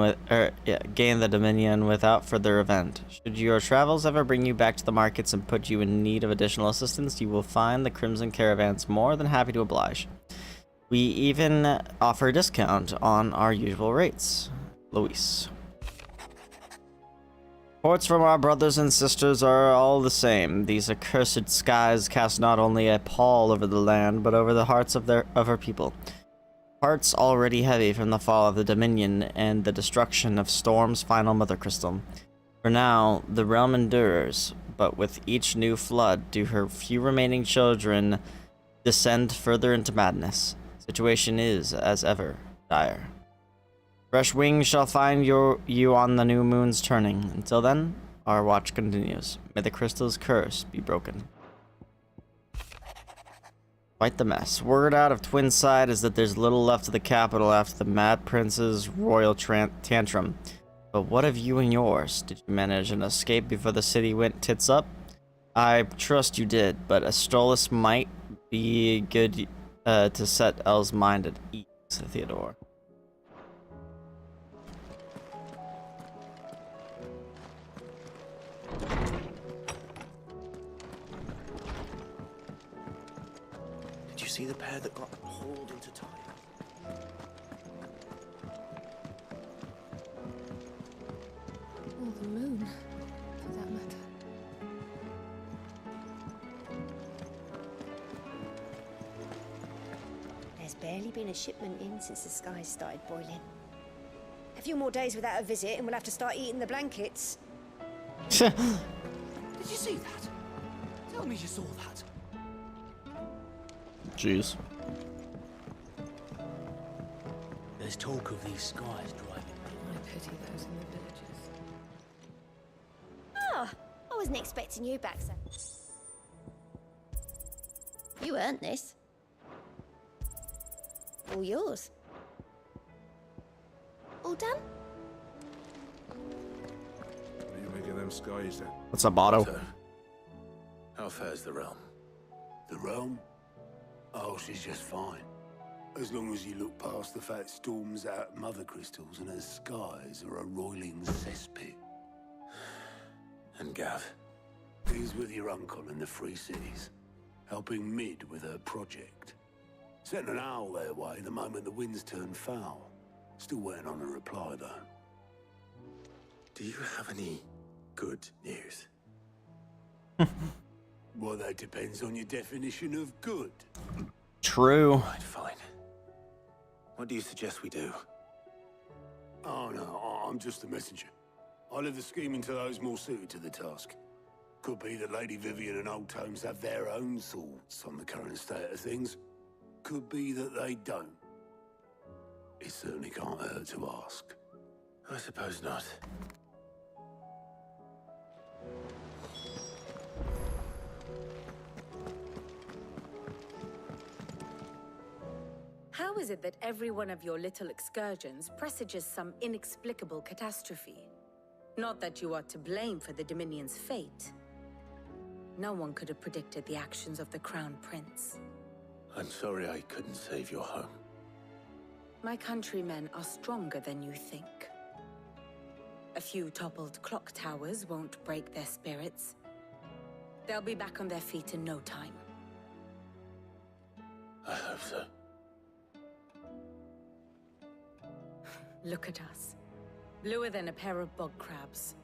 without further event. Should your travels ever bring you back to the markets and put you in need of additional assistance, you will find the Crimson Caravans more than happy to oblige. We even offer a discount on our usual rates. Luis. Reports from our brothers and sisters are all the same. These accursed skies cast not only a pall over the land, but over the hearts of our people. Hearts already heavy from the fall of the Dominion and the destruction of Storm's final Mother Crystal. For now, the realm endures, but with each new flood do her few remaining children descend further into madness. Situation is, as ever, dire. Fresh wings shall find you on the new moon's turning. Until then, our watch continues. May the crystal's curse be broken. Quite the mess. Word out of Twinside is that there's little left of the capital after the Mad Prince's royal tantrum. But what of you and yours? Did you manage an escape before the city went tits up? I trust you did, but Astolis might be good to set Elle's mind at ease, Theodore. Did you see the pair that got hauled into time? Or the moon, for that matter. There's barely been a shipment in since the skies started boiling. A few more days without a visit and we'll have to start eating the blankets. Did you see that? Tell me you saw that. Jeez. There's talk of these skies driving. I pity those in the villages. Ah, I wasn't expecting you back, sir. You earned this. All yours. All done? What do you make of them skies then? What's up, Otto? So, how fares the realm? The realm? Oh, she's just fine. As long as you look past the fact storms out mother crystals and her skies are a roiling cesspit. And Gav? He's with your uncle in the Free Cities, helping Mid with her project. Sent an owl their way the moment the winds turned foul. Still waiting on a reply, though. Do you have any good news? Well, that depends on your definition of good. True. Right, fine. What do you suggest we do? Oh, no, I'm just a messenger. I leave the scheming to those more suited to the task. Could be that Lady Vivian and Old Tomes have their own thoughts on the current state of things. Could be that they don't. It certainly can't hurt to ask. I suppose not. How is it that every one of your little excursions presages some inexplicable catastrophe? Not that you are to blame for the Dominion's fate. No one could have predicted the actions of the Crown Prince. I'm sorry I couldn't save your home. My countrymen are stronger than you think. A few toppled clock towers won't break their spirits. They'll be back on their feet in no time. I hope so. Look at us. Bluer than a pair of bog crabs.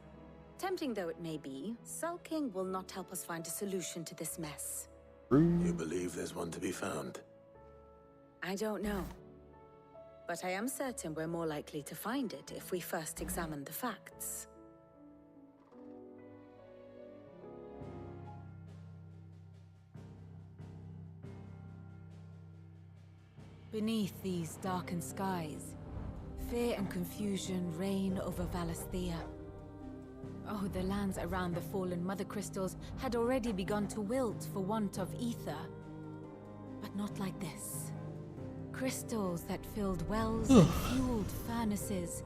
Tempting though it may be, sulking will not help us find a solution to this mess. You believe there's one to be found? I don't know. But I am certain we're more likely to find it if we first examine the facts. Beneath these darkened skies, fear and confusion reign over Valisthea. Oh, the lands around the fallen mother crystals had already begun to wilt for want of ether. But not like this. Crystals that filled wells and fueled furnaces.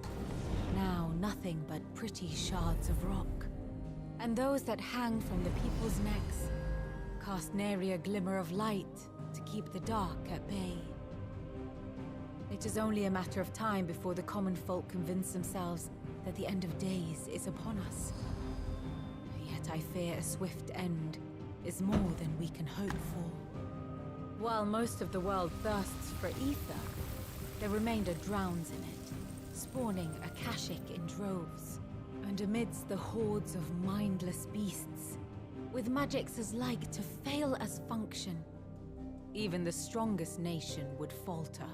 Now nothing but pretty shards of rock. And those that hang from the people's necks cast nary a glimmer of light to keep the dark at bay. It is only a matter of time before the common folk convince themselves that the end of days is upon us. Yet I fear a swift end is more than we can hope for. While most of the world thirsts for ether, the remainder drowns in it, spawning Akashic in droves. And amidst the hordes of mindless beasts, with magics as like to fail as function, even the strongest nation would falter.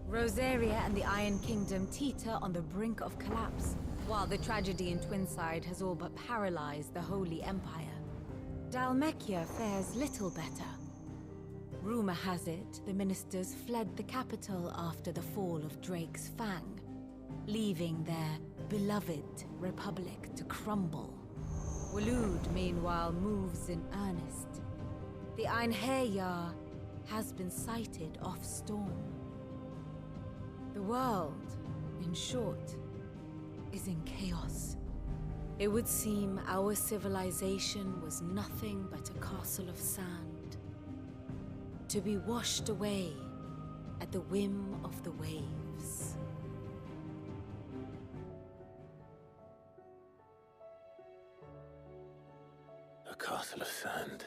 Rosaria and the Iron Kingdom teeter on the brink of collapse, while the tragedy in Twinside has all but paralyzed the Holy Empire. Dalmekia fares little better. Rumor has it the ministers fled the capital after the fall of Drake's Fang, leaving their beloved republic to crumble. Waloed, meanwhile, moves in earnest. The Einherjar has been sighted off Storm. The world, in short, is in chaos. It would seem our civilization was nothing but a castle of sand, to be washed away at the whim of the waves. A castle of sand.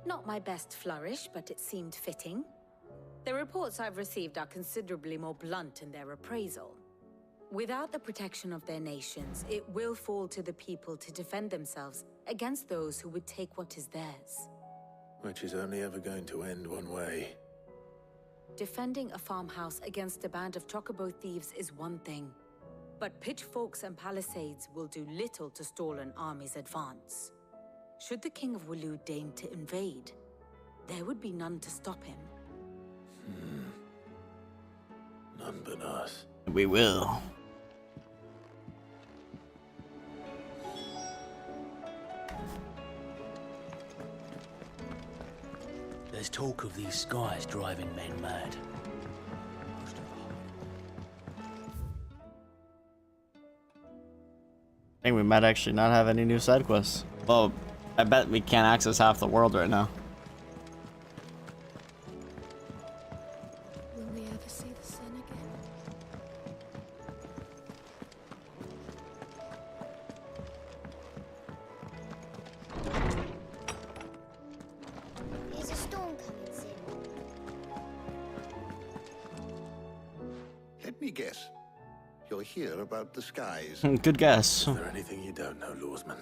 Not my best flourish, but it seemed fitting. The reports I've received are considerably more blunt in their appraisal. Without the protection of their nations, it will fall to the people to defend themselves against those who would take what is theirs. Which is only ever going to end one way. Defending a farmhouse against a band of chocobo thieves is one thing, but pitchforks and palisades will do little to stall an army's advance. Should the King of Waloed deign to invade, there would be none to stop him. None but us. We will. There's talk of these skies driving men mad. I think we might actually not have any new side quests. Well, I bet we can't access half the world right now. Will we ever see the sun again? Is a storm coming soon? Let me guess. You're here about the skies. Good guess. Is there anything you don't know, Lawsman?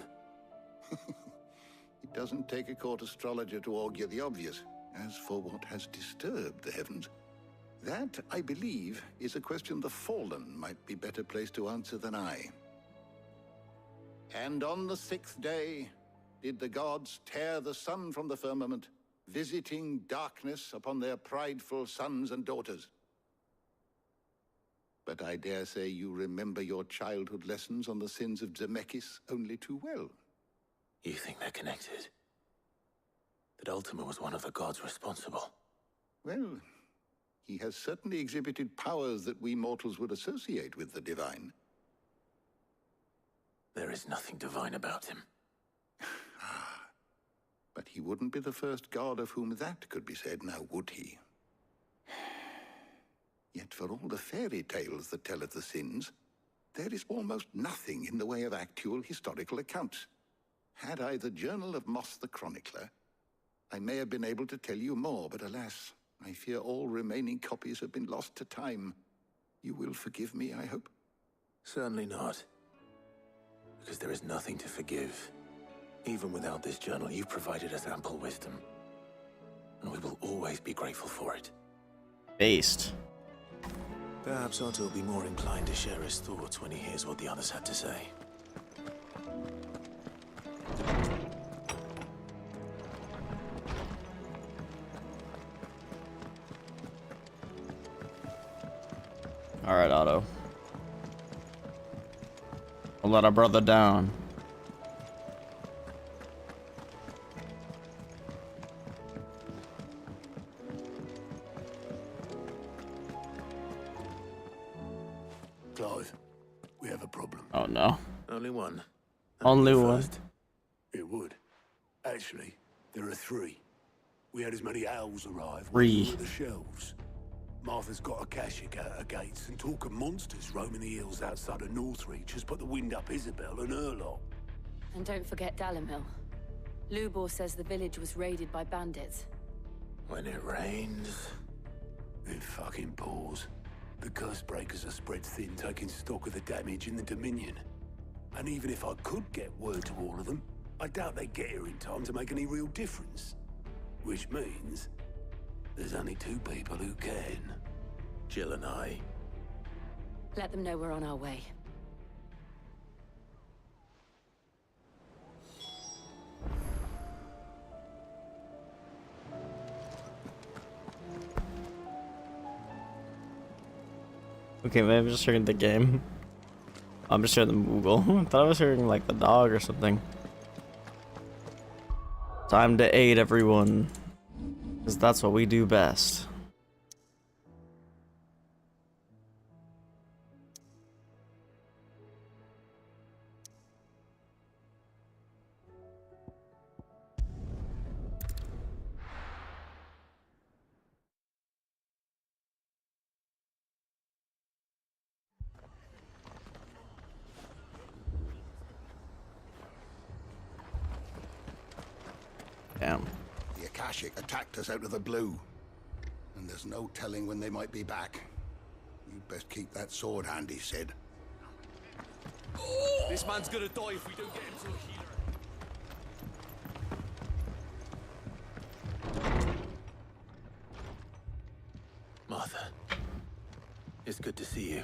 It doesn't take a court astrologer to augur the obvious. As for what has disturbed the heavens, that, I believe, is a question the Fallen might be better placed to answer than I. And on the 6th day did the gods tear the sun from the firmament, visiting darkness upon their prideful sons and daughters. But I dare say you remember your childhood lessons on the sins of Zemeckis only too well. You think they're connected? That Ultima was one of the gods responsible? Well, he has certainly exhibited powers that we mortals would associate with the divine. There is nothing divine about him. But he wouldn't be the first god of whom that could be said, now would he? Yet for all the fairy tales that tell of the sins, there is almost nothing in the way of actual historical accounts. Had I the Journal of Moss the Chronicler, I may have been able to tell you more, but alas, I fear all remaining copies have been lost to time. You will forgive me, I hope? Certainly not. Because there is nothing to forgive. Even without this journal, you've provided us ample wisdom. And we will always be grateful for it. Based. Perhaps Otto will be more inclined to share his thoughts when he hears what the others had to say. Alright, Otto. Don't let our brother down. Clive, we have a problem. Oh no. Only one. Only one. It would. Actually, there are three. We had as many owls arrive Three. with the shelves. Martha's got a Akashic out her gates, and talk of monsters roaming the hills outside of Northreach has put the wind up Isabel and her lot. And don't forget Dalimil. Lubor says the village was raided by bandits. When it rains... It fucking pours. The curse breakers are spread thin, taking stock of the damage in the Dominion. And even if I could get word to all of them, I doubt they'd get here in time to make any real difference. Which means there's only two people who can. Jill and I. Let them know we're on our way. Okay, maybe I'm just hearing the game. I'm just hearing the Moogle. I thought I was hearing like the dog or something. Time to aid everyone. Because that's what we do best. Damn. The Akashic attacked us out of the blue. And there's no telling when they might be back. You'd best keep that sword handy, Sid. This man's gonna die if we don't get him to a healer. Martha. It's good to see you.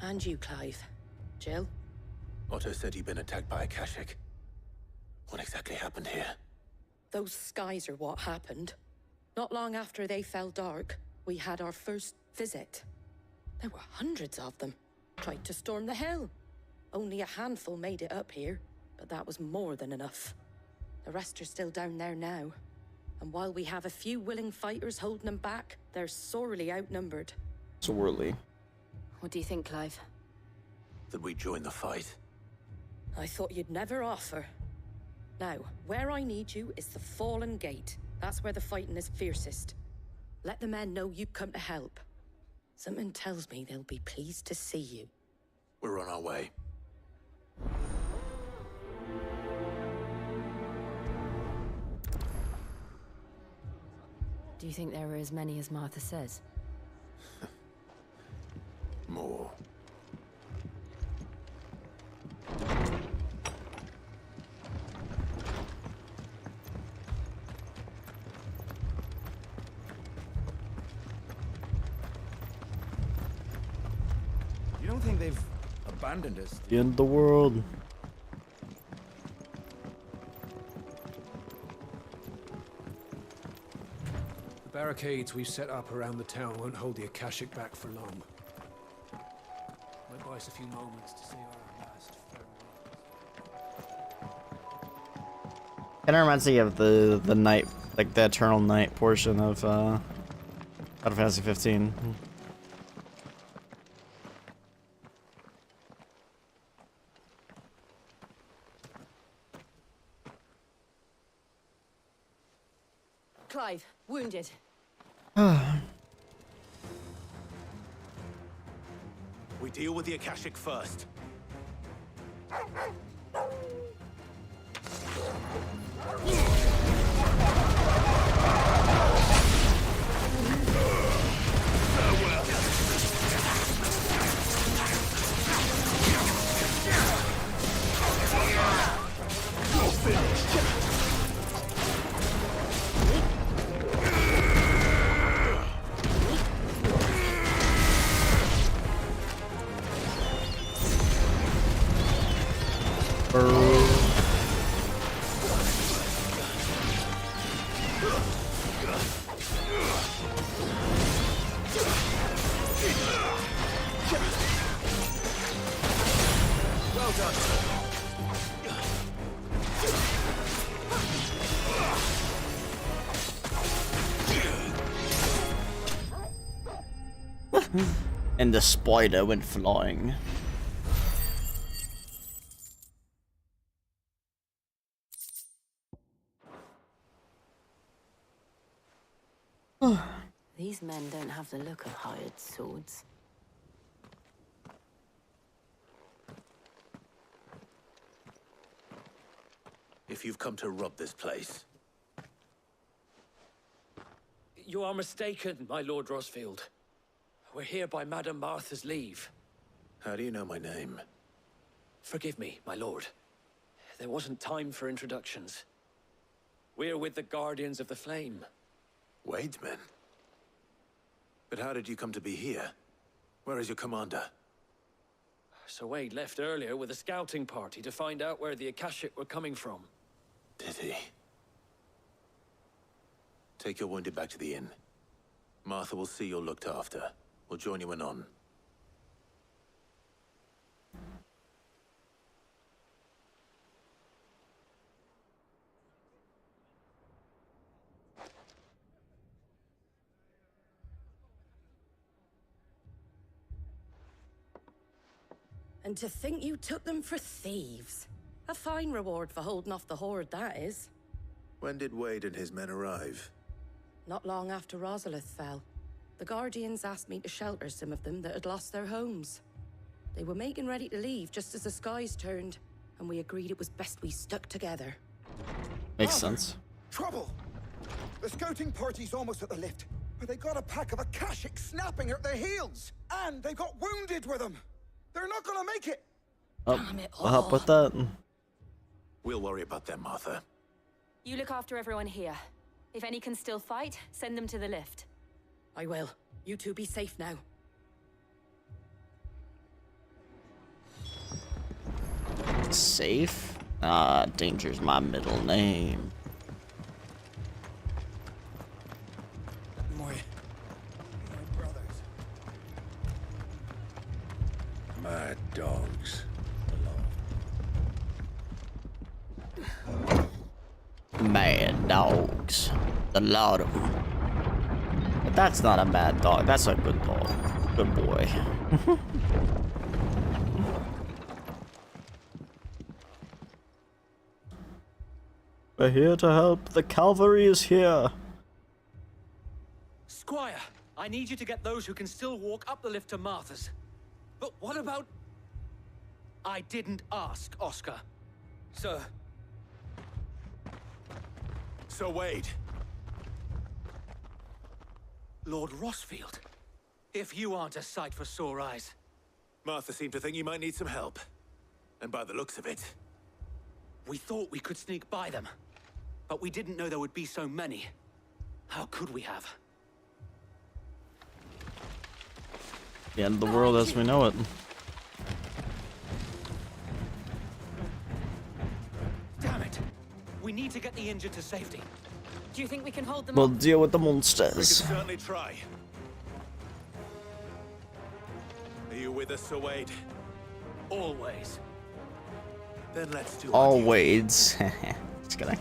And you, Clive. Jill? Otto said you'd been attacked by Akashic. What exactly happened here? Those skies are what happened. Not long after they fell dark, we had our first visit. There were hundreds of them. Tried to storm the hill. Only a handful made it up here, but that was more than enough. The rest are still down there now. And while we have a few willing fighters holding them back, they're sorely outnumbered. Sorely. What do you think, Clive? That we join the fight? I thought you'd never offer. Now, where I need you is the Fallen Gate. That's where the fighting is fiercest. Let the men know you've come to help. Something tells me they'll be pleased to see you. We're on our way. Do you think there were as many as Martha says? More. You don't think they've abandoned us? The end of the world. The barricades we've set up around the town won't hold the Akashic back for long. Might buy us a few moments to say our last farewell. Kinda reminds me of the night, like the Eternal Night portion of Final Fantasy 15. Clive, wounded. We deal with the Akashic first. And the spider went flying. These men don't have the look of hired swords. If you've come to rob this place, You are mistaken, my Lord Rosfield. We're here by Madame Martha's leave. how do you know my name? Forgive me, my lord. There wasn't time for introductions. We're with the Guardians of the Flame. Wade's men? But how did you come to be here? Where is your commander? Sir Wade left earlier with a scouting party to find out where the Akashic were coming from. Did he? Take your wounded back to the inn. Martha will see you're looked after. We'll join you anon. And to think you took them for thieves. A fine reward for holding off the horde, that is. When did Wade and his men arrive? Not long after Rosalith fell. The Guardians asked me to shelter some of them that had lost their homes. They were making ready to leave just as the skies turned, and we agreed it was best we stuck together. Makes sense. Trouble! The scouting party's almost at the lift, but they got a pack of Akashic snapping at their heels! And they got wounded with them! They're not gonna make it! Oh, I'll help with that. We'll worry about them, Martha. You look after everyone here. If any can still fight, send them to the lift. I will. You two be safe now. Safe? Ah, danger's my middle name. My brothers. Mad dogs. Mad dogs. A lot of them. But that's not a mad dog. That's a good dog. Good boy. We're here to help. The cavalry is here. Squire, I need you to get those who can still walk up the lift to Martha's. But what about... I didn't ask, Oscar. Sir. Sir Wade. Lord Rosfield. If you aren't a sight for sore eyes. Martha seemed to think you might need some help. And by the looks of it... We thought we could sneak by them. But we didn't know there would be so many. How could we have? The end of the world as we know it. Damn it! We need to get the injured to safety. Do you think we can hold them We'll off? deal with the We can monsters. certainly try. Are you with us, Sir Wade? Always. Then let's do Always. Just kidding.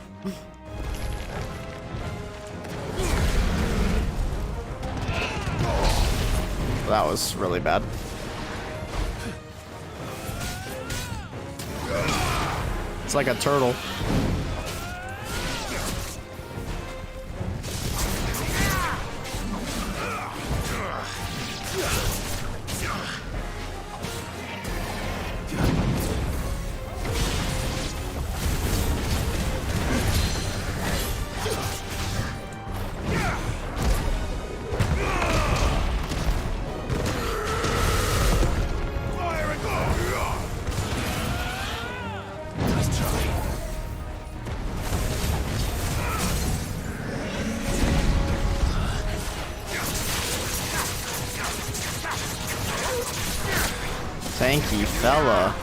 That was really bad. It's like a turtle. Thank you, fella.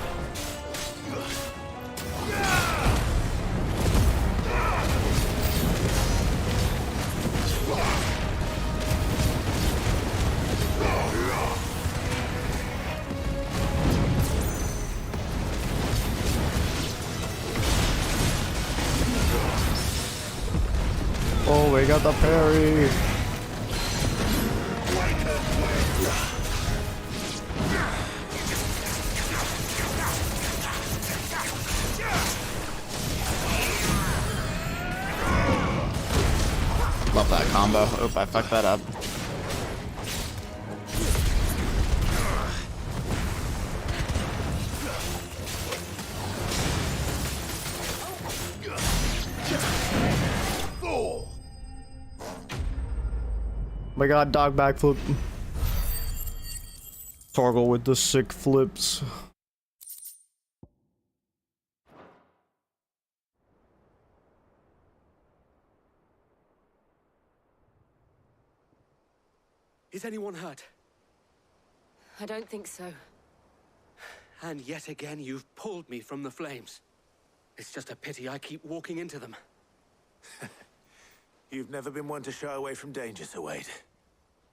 Oh, we got the parry. Love that combo. Oop, I fucked that up. Oh my god, dog backflip. Torgle with the sick flips. Is anyone hurt? I don't think so. And yet again, you've pulled me from the flames. It's just a pity I keep walking into them. You've never been one to shy away from danger, Sir Wade.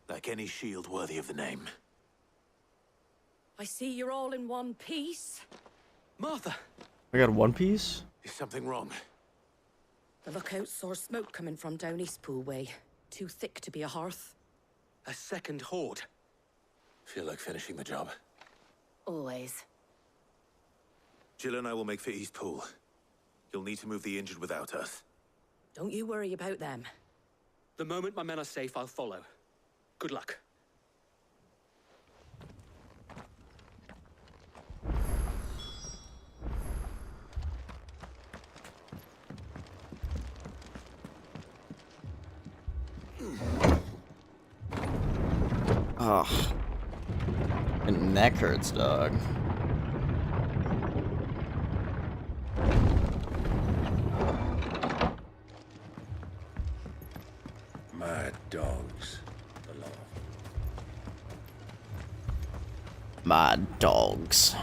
Like any shield worthy of the name. I see you're all in one piece. Martha! I got one piece? Is something wrong? The lookout saw smoke coming from down Eastpool way. Too thick to be a hearth. A second horde. Feel like finishing the job. Always. Jill and I will make for Eastpool. You'll need to move the injured without us. Don't you worry about them. The moment my men are safe, I'll follow. Good luck. Ugh. My neck hurts, dog. Mad dogs. The law. Mad dogs.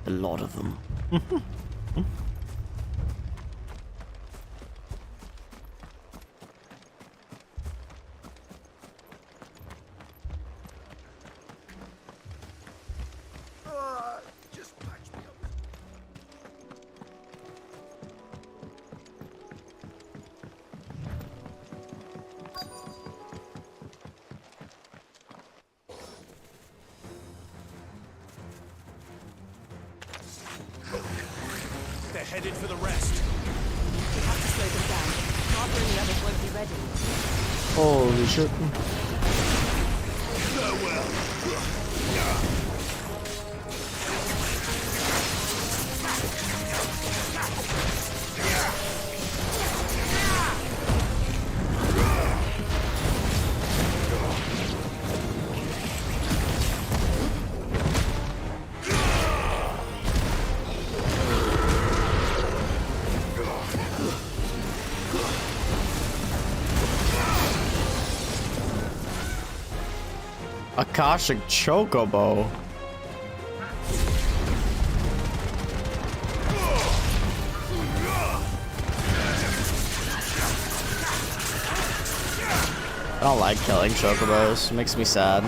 A lot of them. Just patch me up. They're headed for the rest. We have to slow them down. Martha and the others won't be ready. Holy shit. Akashic Chocobo. I don't like killing chocobos. It makes me sad.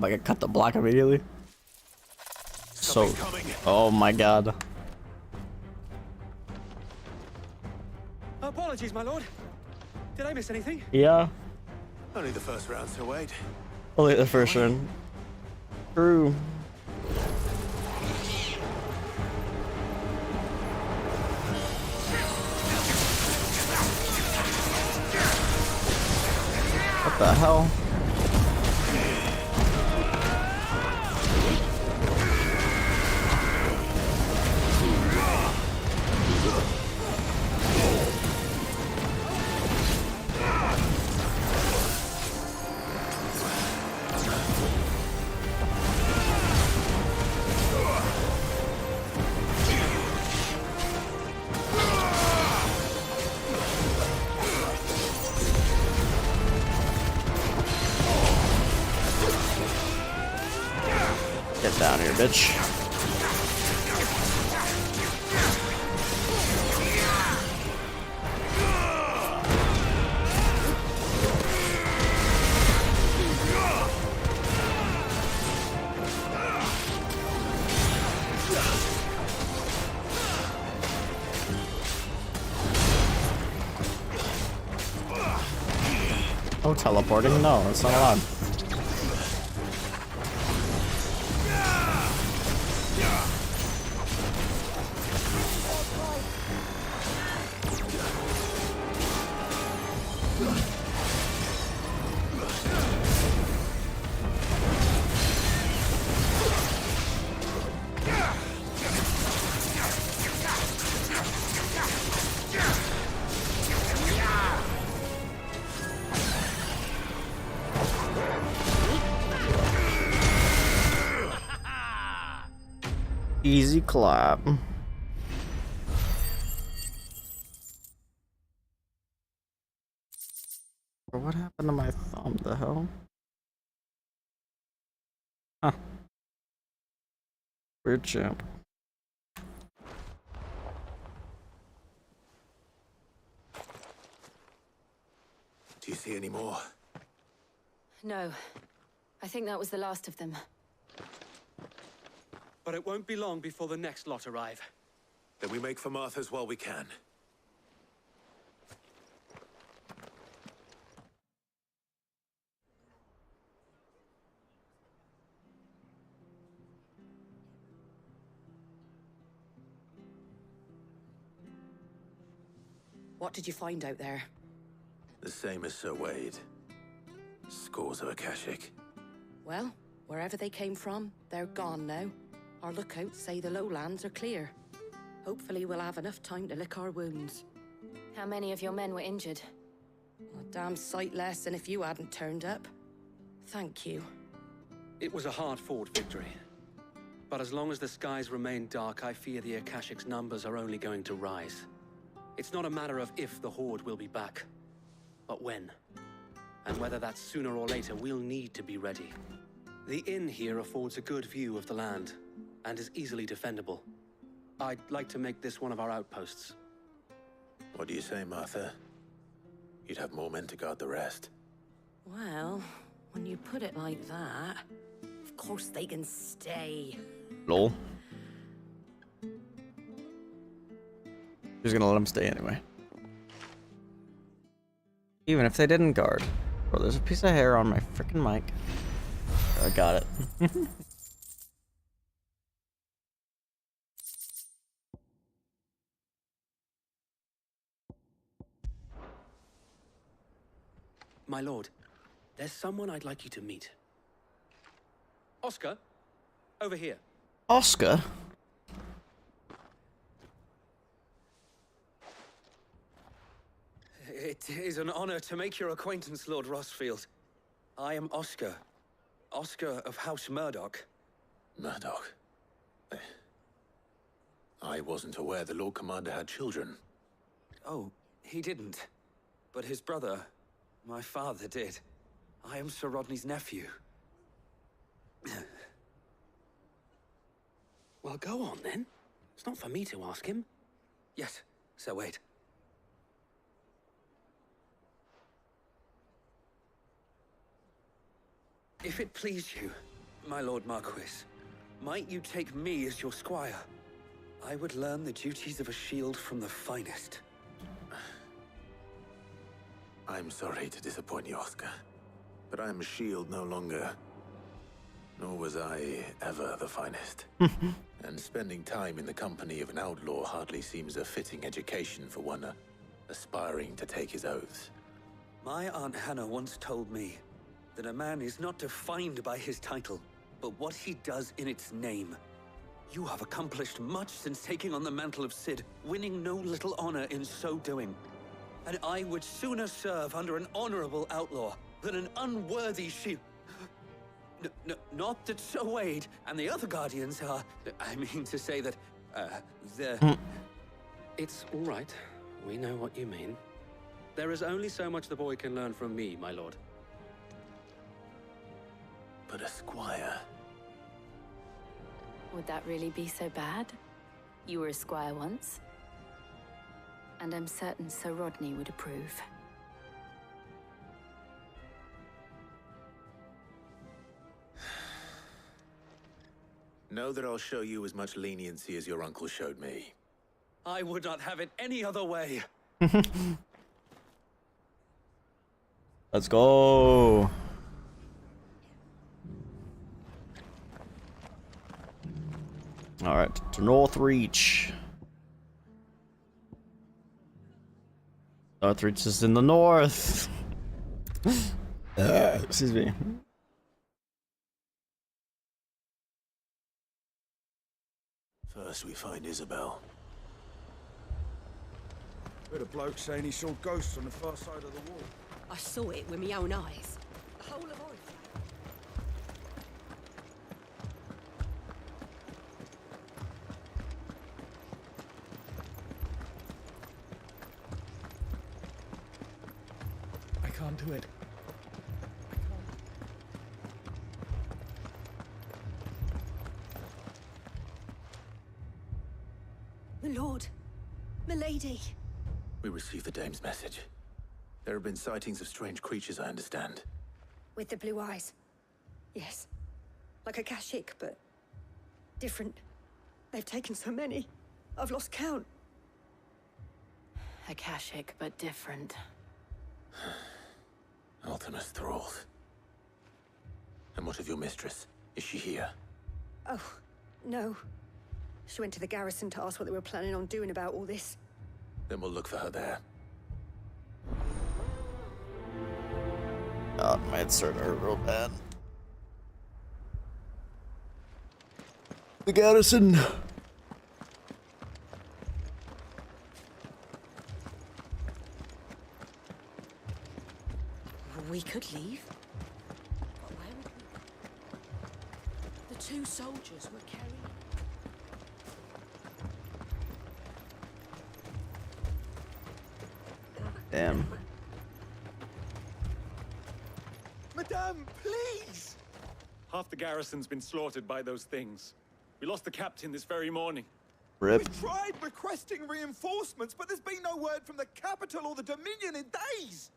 Like I cut the block immediately. So, oh my god. Apologies, my lord. Did I miss anything? Yeah. Only the first round, Sir Wade. Only the first round. True. What the hell? Get down here, bitch. Oh, teleporting? No, it's not allowed. Easy clap. What happened to my thumb? The hell? Huh. Weird champ. Do you see any more? No. I think that was the last of them. But it won't be long before the next lot arrive. Then we make for Martha's while we can. What did you find out there? The same as Sir Wade. Scores of Akashic. Well, wherever they came from, they're gone now. Our lookouts say the lowlands are clear. Hopefully we'll have enough time to lick our wounds. How many of your men were injured? A damn sight less than if you hadn't turned up. Thank you. It was a hard-fought victory. But as long as the skies remain dark, I fear the Akashic's numbers are only going to rise. It's not a matter of if the Horde will be back, but when. And whether that's sooner or later, we'll need to be ready. The inn here affords a good view of the land, and is easily defendable. I'd like to make this one of our outposts. What do you say, Martha? You'd have more men to guard the rest. Well, when you put it like that, of course they can stay. Lol. Who's gonna let them stay anyway? Even if they didn't guard. Bro, there's a piece of hair on my freaking mic. I got it. My lord, there's someone I'd like you to meet. Oscar, over here. Oscar? It is an honor to make your acquaintance, Lord Rossfield. I am Oscar. Oscar of House Murdoch. Murdoch? I wasn't aware the Lord Commander had children. Oh, he didn't. But his brother, my father, did. I am Sir Rodney's nephew. Well, go on, then. It's not for me to ask him. Yes, Sir Wade. If it please you, my Lord Marquis, might you take me as your squire? I would learn the duties of a shield from the finest. I'm sorry to disappoint you, Oscar, but I am a shield no longer. Nor was I ever the finest. And spending time in the company of an outlaw hardly seems a fitting education for one aspiring to take his oaths. My Aunt Hannah once told me that a man is not defined by his title, but what he does in its name. You have accomplished much since taking on the mantle of Cid, winning no little honor in so doing. And I would sooner serve under an honorable outlaw than an unworthy shield. Not that Sir Wade and the other Guardians are... I mean to say that, they're... It's all right. We know what you mean. There is only so much the boy can learn from me, my lord. But a squire... Would that really be so bad? You were a squire once. And I'm certain Sir Rodney would approve. Know that I'll show you as much leniency as your uncle showed me. I would not have it any other way. Let's go. All right, to North Reach. North Reach is in the north. Excuse me. First we find Isabel. Heard a bloke saying he saw ghosts on the far side of the wall. I saw it with my own eyes. The whole of Oriflamme. I can't do it. My lord. Milady. We received the dame's message. There have been sightings of strange creatures, I understand. With the blue eyes. Yes. Like a Kashik, but different. They've taken so many. I've lost count. Akashic, but different. Ultimus thralls. And what of your mistress? Is she here? Oh, no. She went to the garrison to ask what they were planning on doing about all this. Then we'll look for her there. God, my head started to hurt real bad. The garrison. We could leave. But where would we? The two soldiers were carrying. Damn. Madame, please! Half the garrison's been slaughtered by those things. We lost the captain this very morning. Rip. We've tried requesting reinforcements, but there's been no word from the capital or the Dominion in days.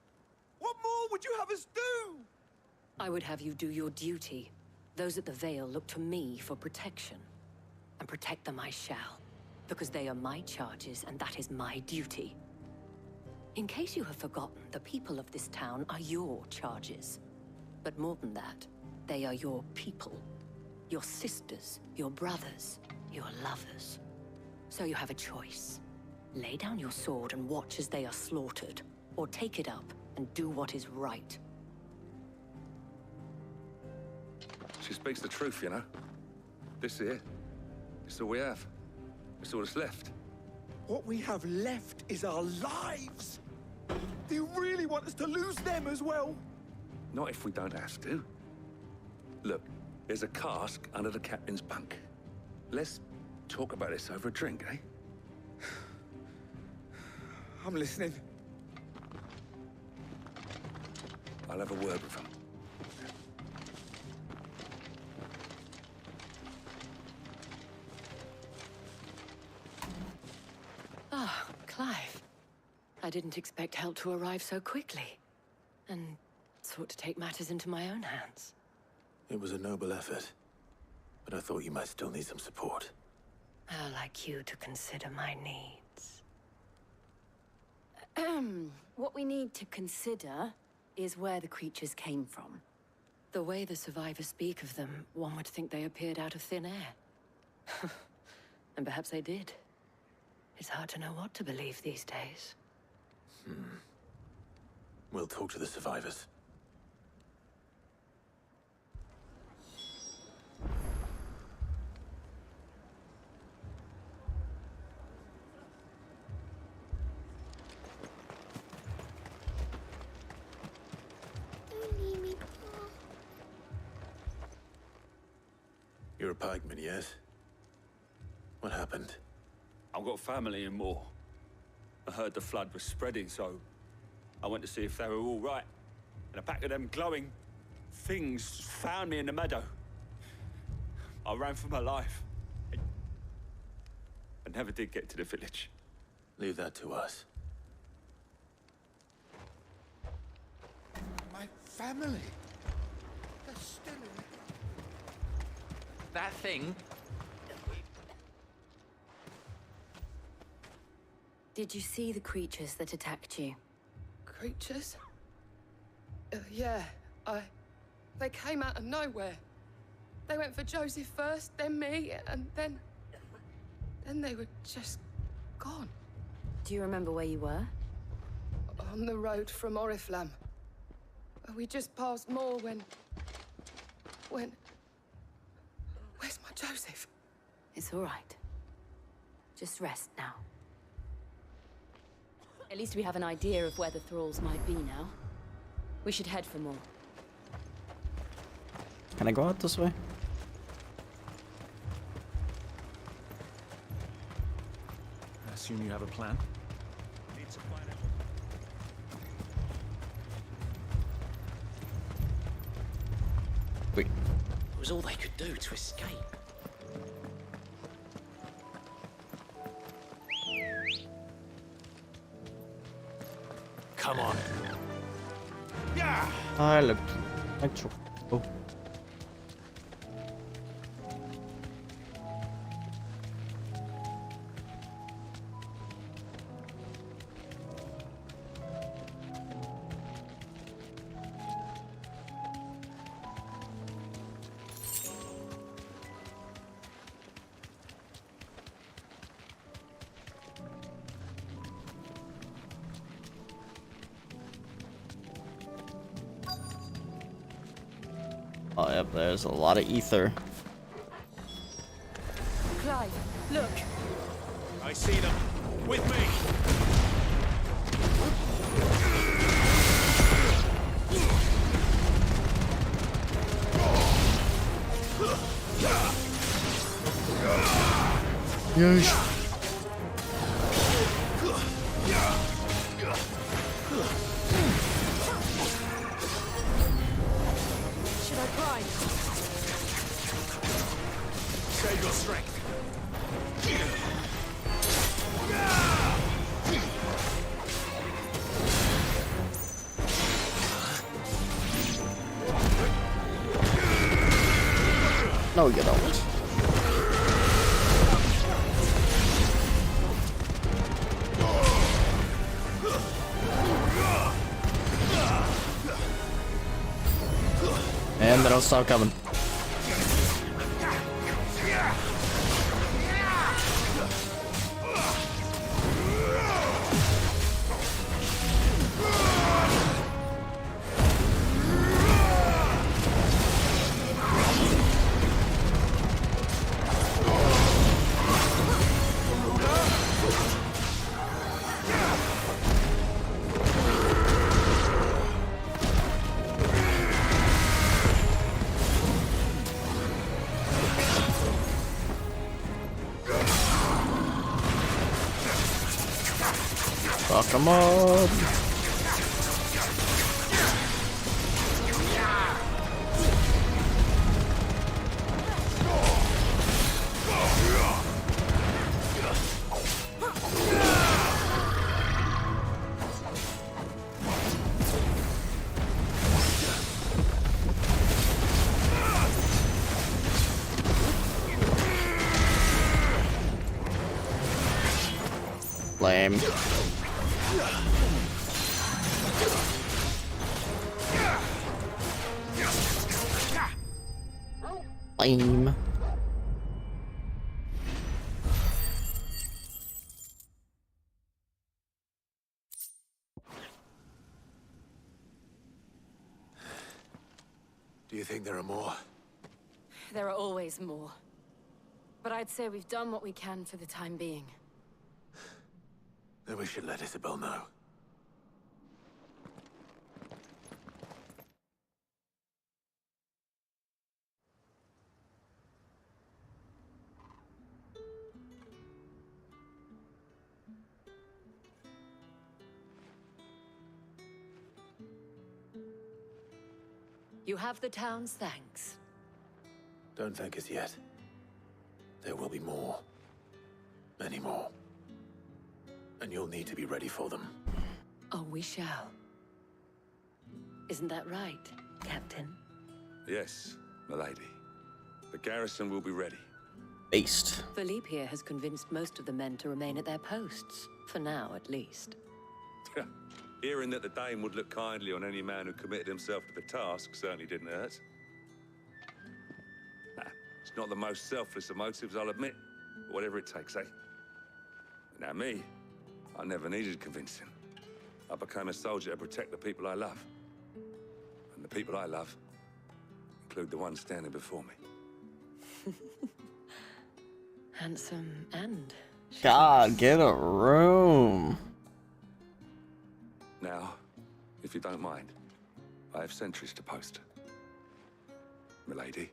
What more would you have us do? I would have you do your duty. Those at the Vale look to me for protection. And protect them I shall. Because they are my charges, and that is my duty. In case you have forgotten, the people of this town are your charges. But more than that, they are your people. Your sisters, your brothers, your lovers. So you have a choice. Lay down your sword and watch as they are slaughtered, or take it up and do what is right. She speaks the truth, you know. This here, it's all we have. It's all that's left. What we have left is our lives. Do you really want us to lose them as well? Not if we don't have to. Look, there's a cask under the captain's bunk. Let's talk about this over a drink, eh? I'm listening. I'll have a word with him. Ah, Clive. I didn't expect help to arrive so quickly. And sought to take matters into my own hands. It was a noble effort, but I thought you might still need some support. How like you to consider my needs. What we need to consider is where the creatures came from. The way the survivors speak of them, one would think they appeared out of thin air. And perhaps they did. It's hard to know what to believe these days. We'll talk to the survivors. You're a pikeman, yes? What happened? I've got family in Moor. I heard the flood was spreading, so I went to see if they were all right. And a pack of them glowing things found me in the meadow. I ran for my life. I never did get to the village. Leave that to us. My family. They're still in it. That thing? Did you see the creatures that attacked you? Creatures? Yeah, they came out of nowhere. They went for Joseph first, then me, and then they were just gone. Do you remember where you were? On the road from Oriflamme. We just passed Moor when... Where's my Joseph? It's all right. Just rest now. At least we have an idea of where the thralls might be now. We should head for more. Can I go out this way? I assume you have a plan? Wait. It was all they could do to escape. Come on. Yeah. I look. Oh. Oh, yep, there's a lot of ether. Clive, look. I see them. With me. Yes. Should I cry? Save your strength. No, you don't. And they don't stop coming. Oh, come on. Lame. Lame. Do you think there are more? There are always more. But I'd say we've done what we can for the time being. Then we should let Isabel know. You have the town's thanks. Don't thank us yet. There will be more. Many more. And you'll need to be ready for them. Oh, we shall. Isn't that right, Captain? Yes, milady. The garrison will be ready. Beast. Philippe here has convinced most of the men to remain at their posts. For now, at least. Hearing that the Dame would look kindly on any man who committed himself to the task certainly didn't hurt. Nah, it's not the most selfless of motives, I'll admit. But whatever it takes, eh? Now me, I never needed convincing. I became a soldier to protect the people I love. And the people I love include the one standing before me. Handsome and... God, get a room. Now, if you don't mind, I have sentries to post. Milady.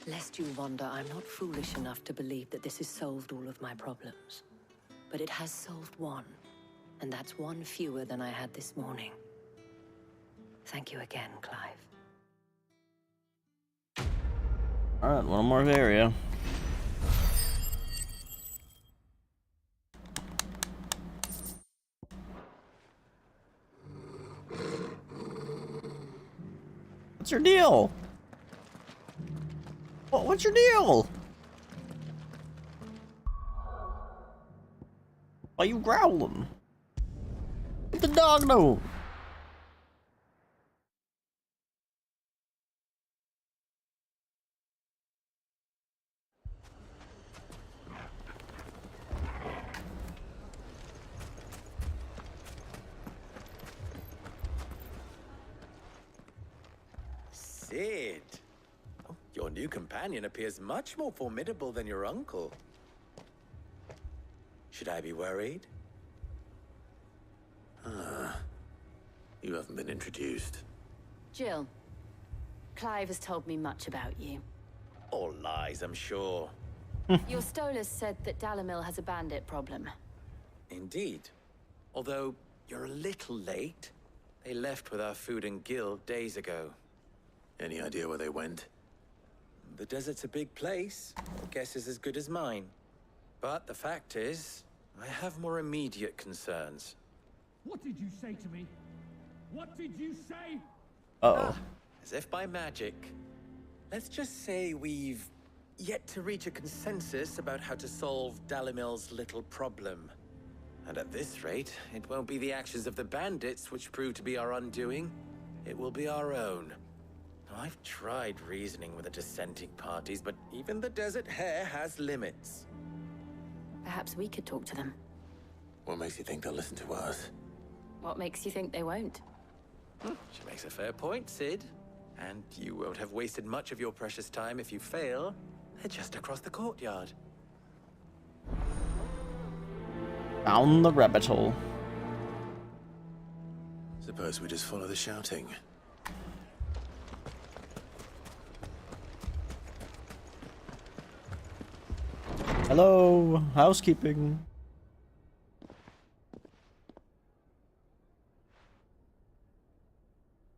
Lest you wonder, I'm not foolish enough to believe that this has solved all of my problems. But it has solved one, and that's one fewer than I had this morning. Thank you again, Clive. Alright, one more area. What's your deal? What's your deal? Why you growling? Let the dog know. Sid. Oh, your new companion appears much more formidable than your uncle. Should I be worried? You haven't been introduced. Jill, Clive has told me much about you. All lies, I'm sure. Your Stolas said that Dalamil has a bandit problem. Indeed. Although, you're a little late. They left with our food and guild days ago. Any idea where they went? The desert's a big place. Your guess is as good as mine. But the fact is, I have more immediate concerns. What did you say to me? What did you say? Uh-oh. As if by magic. Let's just say we've yet to reach a consensus about how to solve Dalamil's little problem. And at this rate, it won't be the actions of the bandits which prove to be our undoing. It will be our own. I've tried reasoning with the dissenting parties, but even the Desert Hare has limits. Perhaps we could talk to them. What makes you think they'll listen to us? What makes you think they won't? She makes a fair point, Sid. And you won't have wasted much of your precious time if you fail. They're just across the courtyard. Down the rabbit hole. Suppose we just follow the shouting. Hello, housekeeping.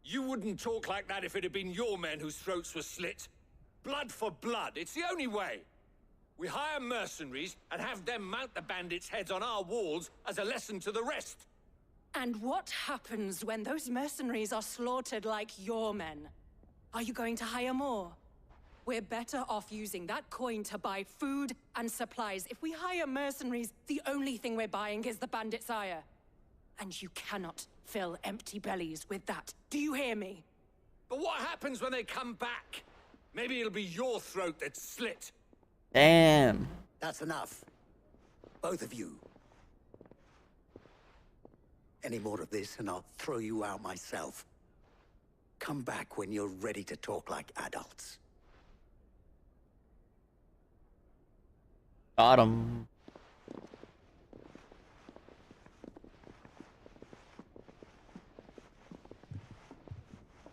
You wouldn't talk like that if it had been your men whose throats were slit. Blood for blood, it's the only way. We hire mercenaries and have them mount the bandits' heads on our walls as a lesson to the rest. And what happens when those mercenaries are slaughtered like your men? Are you going to hire more? We're better off using that coin to buy food and supplies. If we hire mercenaries, the only thing we're buying is the bandits' ire. And you cannot fill empty bellies with that. Do you hear me? But what happens when they come back? Maybe it'll be your throat that's slit. Damn. That's enough. Both of you. Any more of this and I'll throw you out myself. Come back when you're ready to talk like adults. Got him.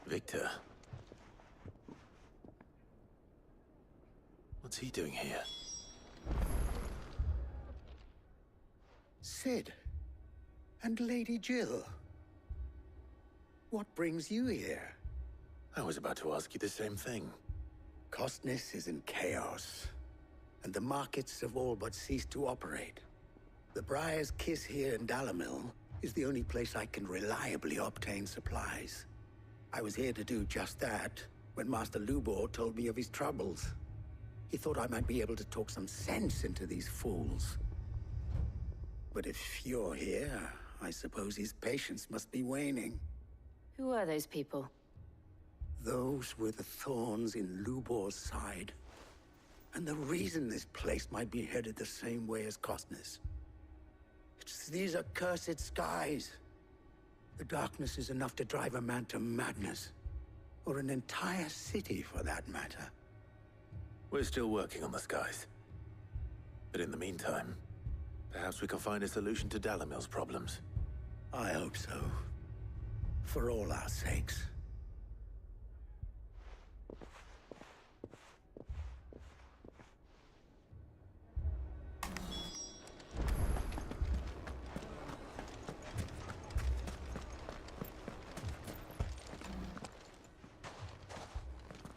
Victor. What's he doing here? Sid. And Lady Jill. What brings you here? I was about to ask you the same thing. Costness is in chaos, and the markets have all but ceased to operate. The Briar's Kiss here in Dalamil is the only place I can reliably obtain supplies. I was here to do just that when Master Lubor told me of his troubles. He thought I might be able to talk some sense into these fools. But if you're here, I suppose his patience must be waning. Who are those people? Those were the thorns in Lubor's side. And the reason this place might be headed the same way as Costner's. It's these accursed skies. The darkness is enough to drive a man to madness. Or an entire city, for that matter. We're still working on the skies. But in the meantime, perhaps we can find a solution to Dalimil's problems. I hope so. For all our sakes.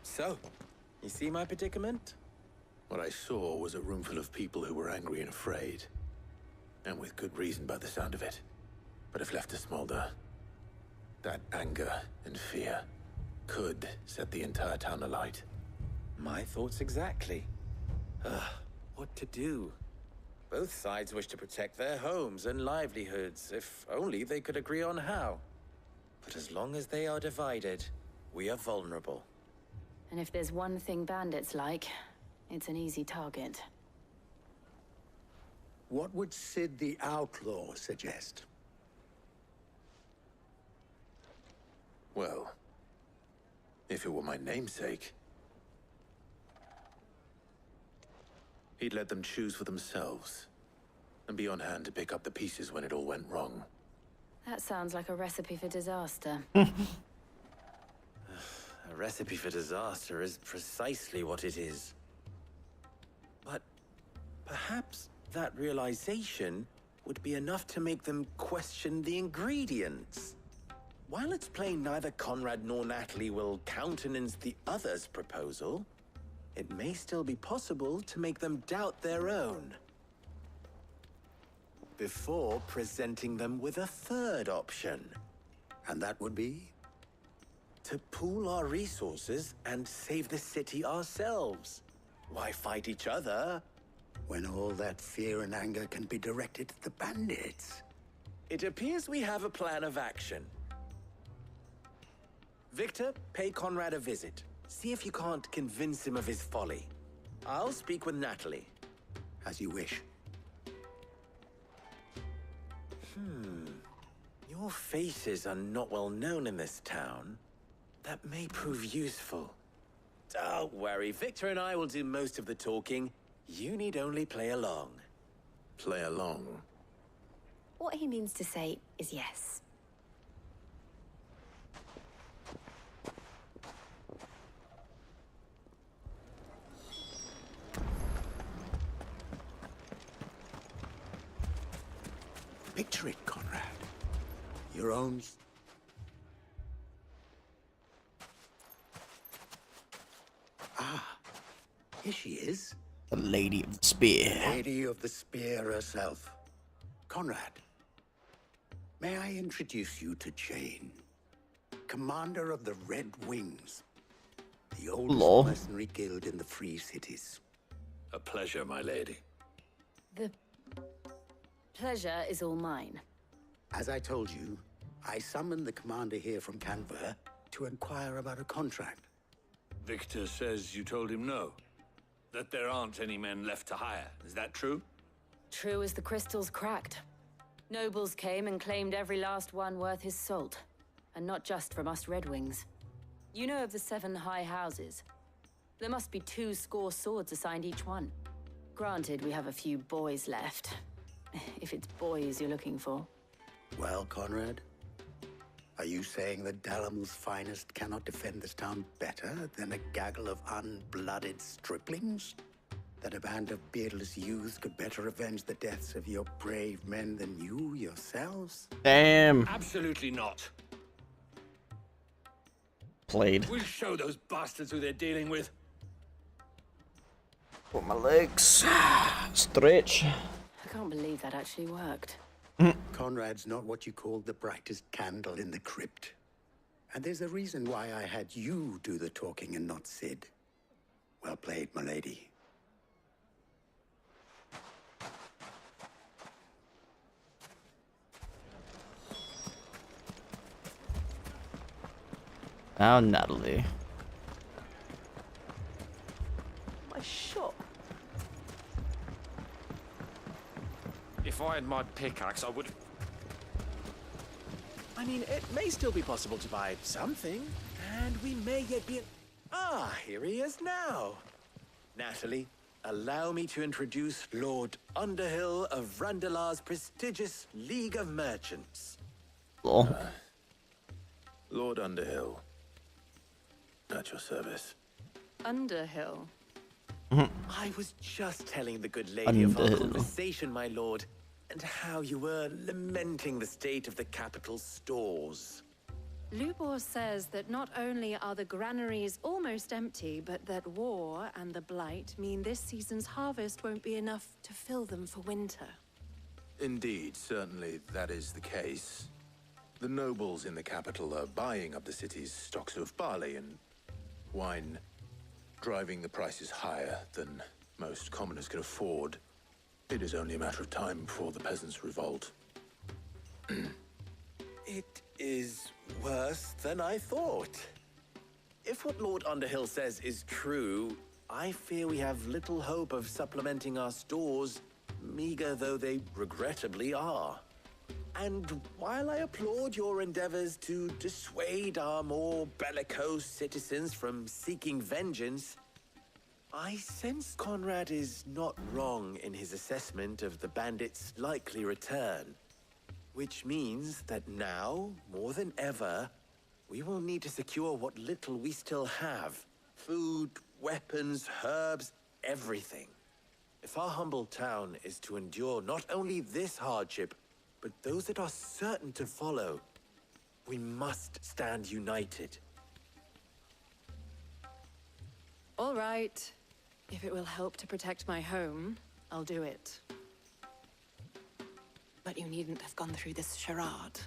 So, you see my predicament? What I saw was a room full of people who were angry and afraid. And with good reason by the sound of it. But if left to smolder, that anger and fear could set the entire town alight. My thoughts exactly. What to do? Both sides wish to protect their homes and livelihoods, if only they could agree on how. But as long as they are divided, we are vulnerable. And if there's one thing bandits like, it's an easy target. What would Sid the Outlaw suggest? Well, if it were my namesake, he'd let them choose for themselves and be on hand to pick up the pieces when it all went wrong. That sounds like a recipe for disaster. A recipe for disaster is precisely what it is. But perhaps that realization would be enough to make them question the ingredients. While it's plain neither Conrad nor Natalie will countenance the other's proposal, it may still be possible to make them doubt their own. Before presenting them with a third option. And that would be? To pool our resources and save the city ourselves. Why fight each other? When all that fear and anger can be directed at the bandits. It appears we have a plan of action. Victor, pay Conrad a visit. See if you can't convince him of his folly. I'll speak with Natalie. As you wish. Your faces are not well known in this town. That may prove useful. Don't worry, Victor and I will do most of the talking. You need only play along. Play along? What he means to say is yes. Picture it, Conrad. Your own... Here she is. The Lady of the Spear. Lady of the Spear herself. Conrad, may I introduce you to Jane, commander of the Red Wings, the oldest mercenary guild in the Free Cities. A pleasure, my lady. The pleasure is all mine. As I told you, I summoned the commander here from Canver to inquire about a contract. Victor says you told him no. That there aren't any men left to hire. Is that true? True as the crystals cracked. Nobles came and claimed every last one worth his salt. And not just from us Red Wings. You know of the 7 high houses. There must be 2 swords assigned each one. Granted, we have a few boys left. If it's boys you're looking for. Well, Conrad, are you saying that Dalimil's finest cannot defend this town better than a gaggle of unblooded striplings? That a band of beardless youths could better avenge the deaths of your brave men than you yourselves? Damn. Absolutely not. Played. We'll show those bastards who they're dealing with. Put my legs. Stretch. I can't believe that actually worked. Conrad's not what you called the brightest candle in the crypt. And there's a reason why I had you do the talking and not Sid. Well played, my lady. Now, Natalie. My shop. If I had my pickaxe, I would. I mean, it may still be possible to buy something, and we may yet be. Ah, here he is now. Natalie, allow me to introduce Lord Underhill of Randalar's prestigious League of Merchants. Lord Underhill. At your service. Underhill. I was just telling the good lady of our Underhill. conversation, my lord, and how you were lamenting the state of the capital's stores. Lubor says that not only are the granaries almost empty, but that war and the Blight mean this season's harvest won't be enough to fill them for winter. Indeed, certainly that is the case. The nobles in the capital are buying up the city's stocks of barley and wine, driving the prices higher than most commoners can afford. It is only a matter of time before the peasants revolt. It is worse than I thought. If what Lord Underhill says is true, I fear we have little hope of supplementing our stores, meager though they regrettably are. And while I applaud your endeavors to dissuade our more bellicose citizens from seeking vengeance, I sense Conrad is not wrong in his assessment of the bandits' likely return. Which means that now, more than ever, we will need to secure what little we still have. Food, weapons, herbs, everything. If our humble town is to endure not only this hardship, but those that are certain to follow, we must stand united. All right. If it will help to protect my home, I'll do it. But you needn't have gone through this charade.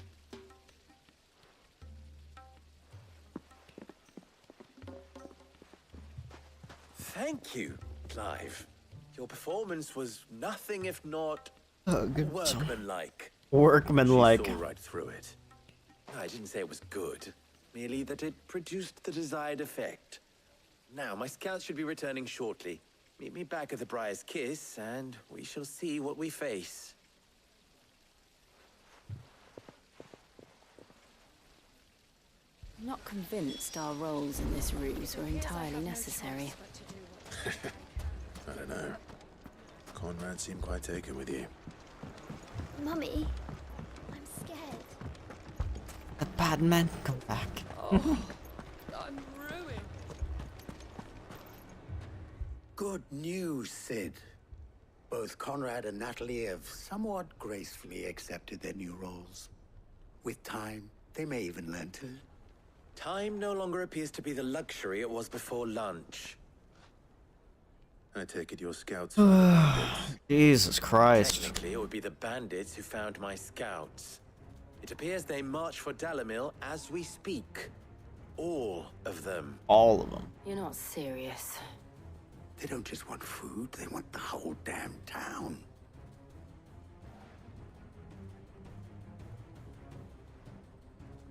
Thank you, Clive. Your performance was nothing if not workmanlike. Workmanlike. She saw right through it. I didn't say it was good, merely that it produced the desired effect. Now, my scouts should be returning shortly. Meet me back at the Briar's Kiss, and we shall see what we face. I'm not convinced our roles in this ruse were entirely necessary. I don't know. Conrad seemed quite taken with you. Mummy, I'm scared. The bad men come back. Oh, I'm ruined. Good news, Sid. Both Conrad and Natalie have somewhat gracefully accepted their new roles. With time, they may even learn to. Time no longer appears to be the luxury it was before lunch. I take it your scouts. Jesus Christ. Technically, it would be the bandits who found my scouts. It appears they march for Dalimil as we speak. All of them. All of them. You're not serious. They don't just want food, they want the whole damn town.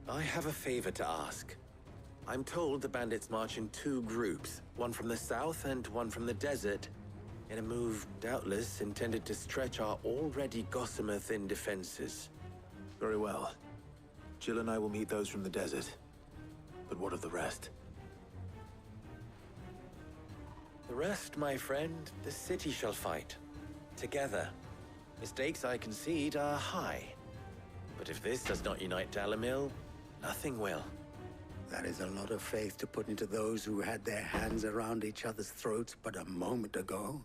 I have a favor to ask. I'm told the bandits march in two groups, one from the south and one from the desert, in a move doubtless intended to stretch our already gossamer-thin defenses. Very well. Jill and I will meet those from the desert. But what of the rest? The rest, my friend, the city shall fight. Together. The stakes, I concede, are high. But if this does not unite Dalimil, nothing will. That is a lot of faith to put into those who had their hands around each other's throats but a moment ago.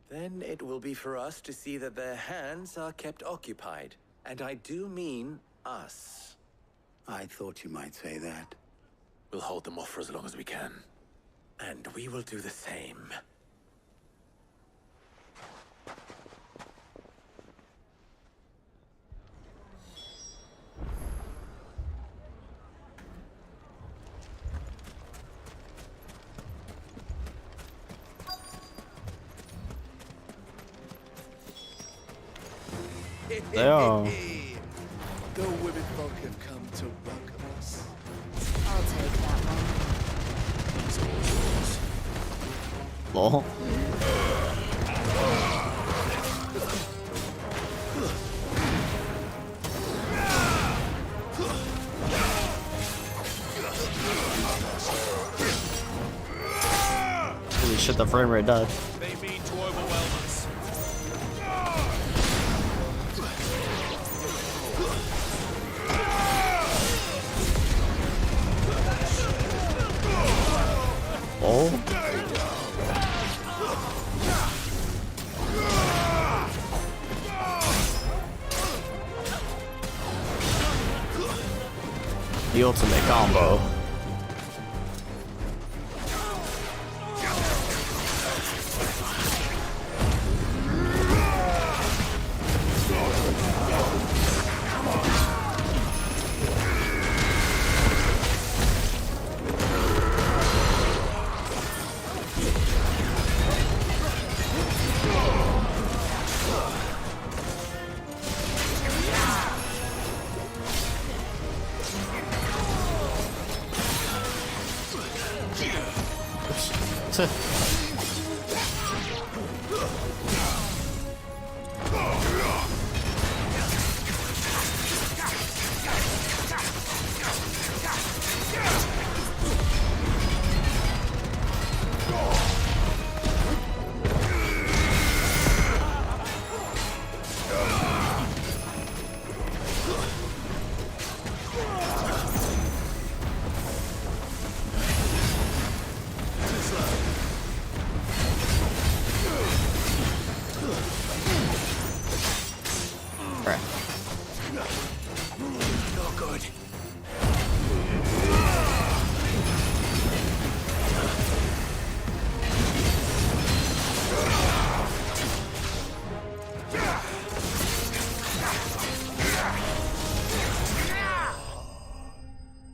Then it will be for us to see that their hands are kept occupied. And I do mean us. I thought you might say that. We'll hold them off for as long as we can. And we will do the same. They are. The women folk have come to welcome us. I'll take that one. Lol. Holy shit, the frame rate died. They mean to overwhelm us. Oh. The ultimate combo.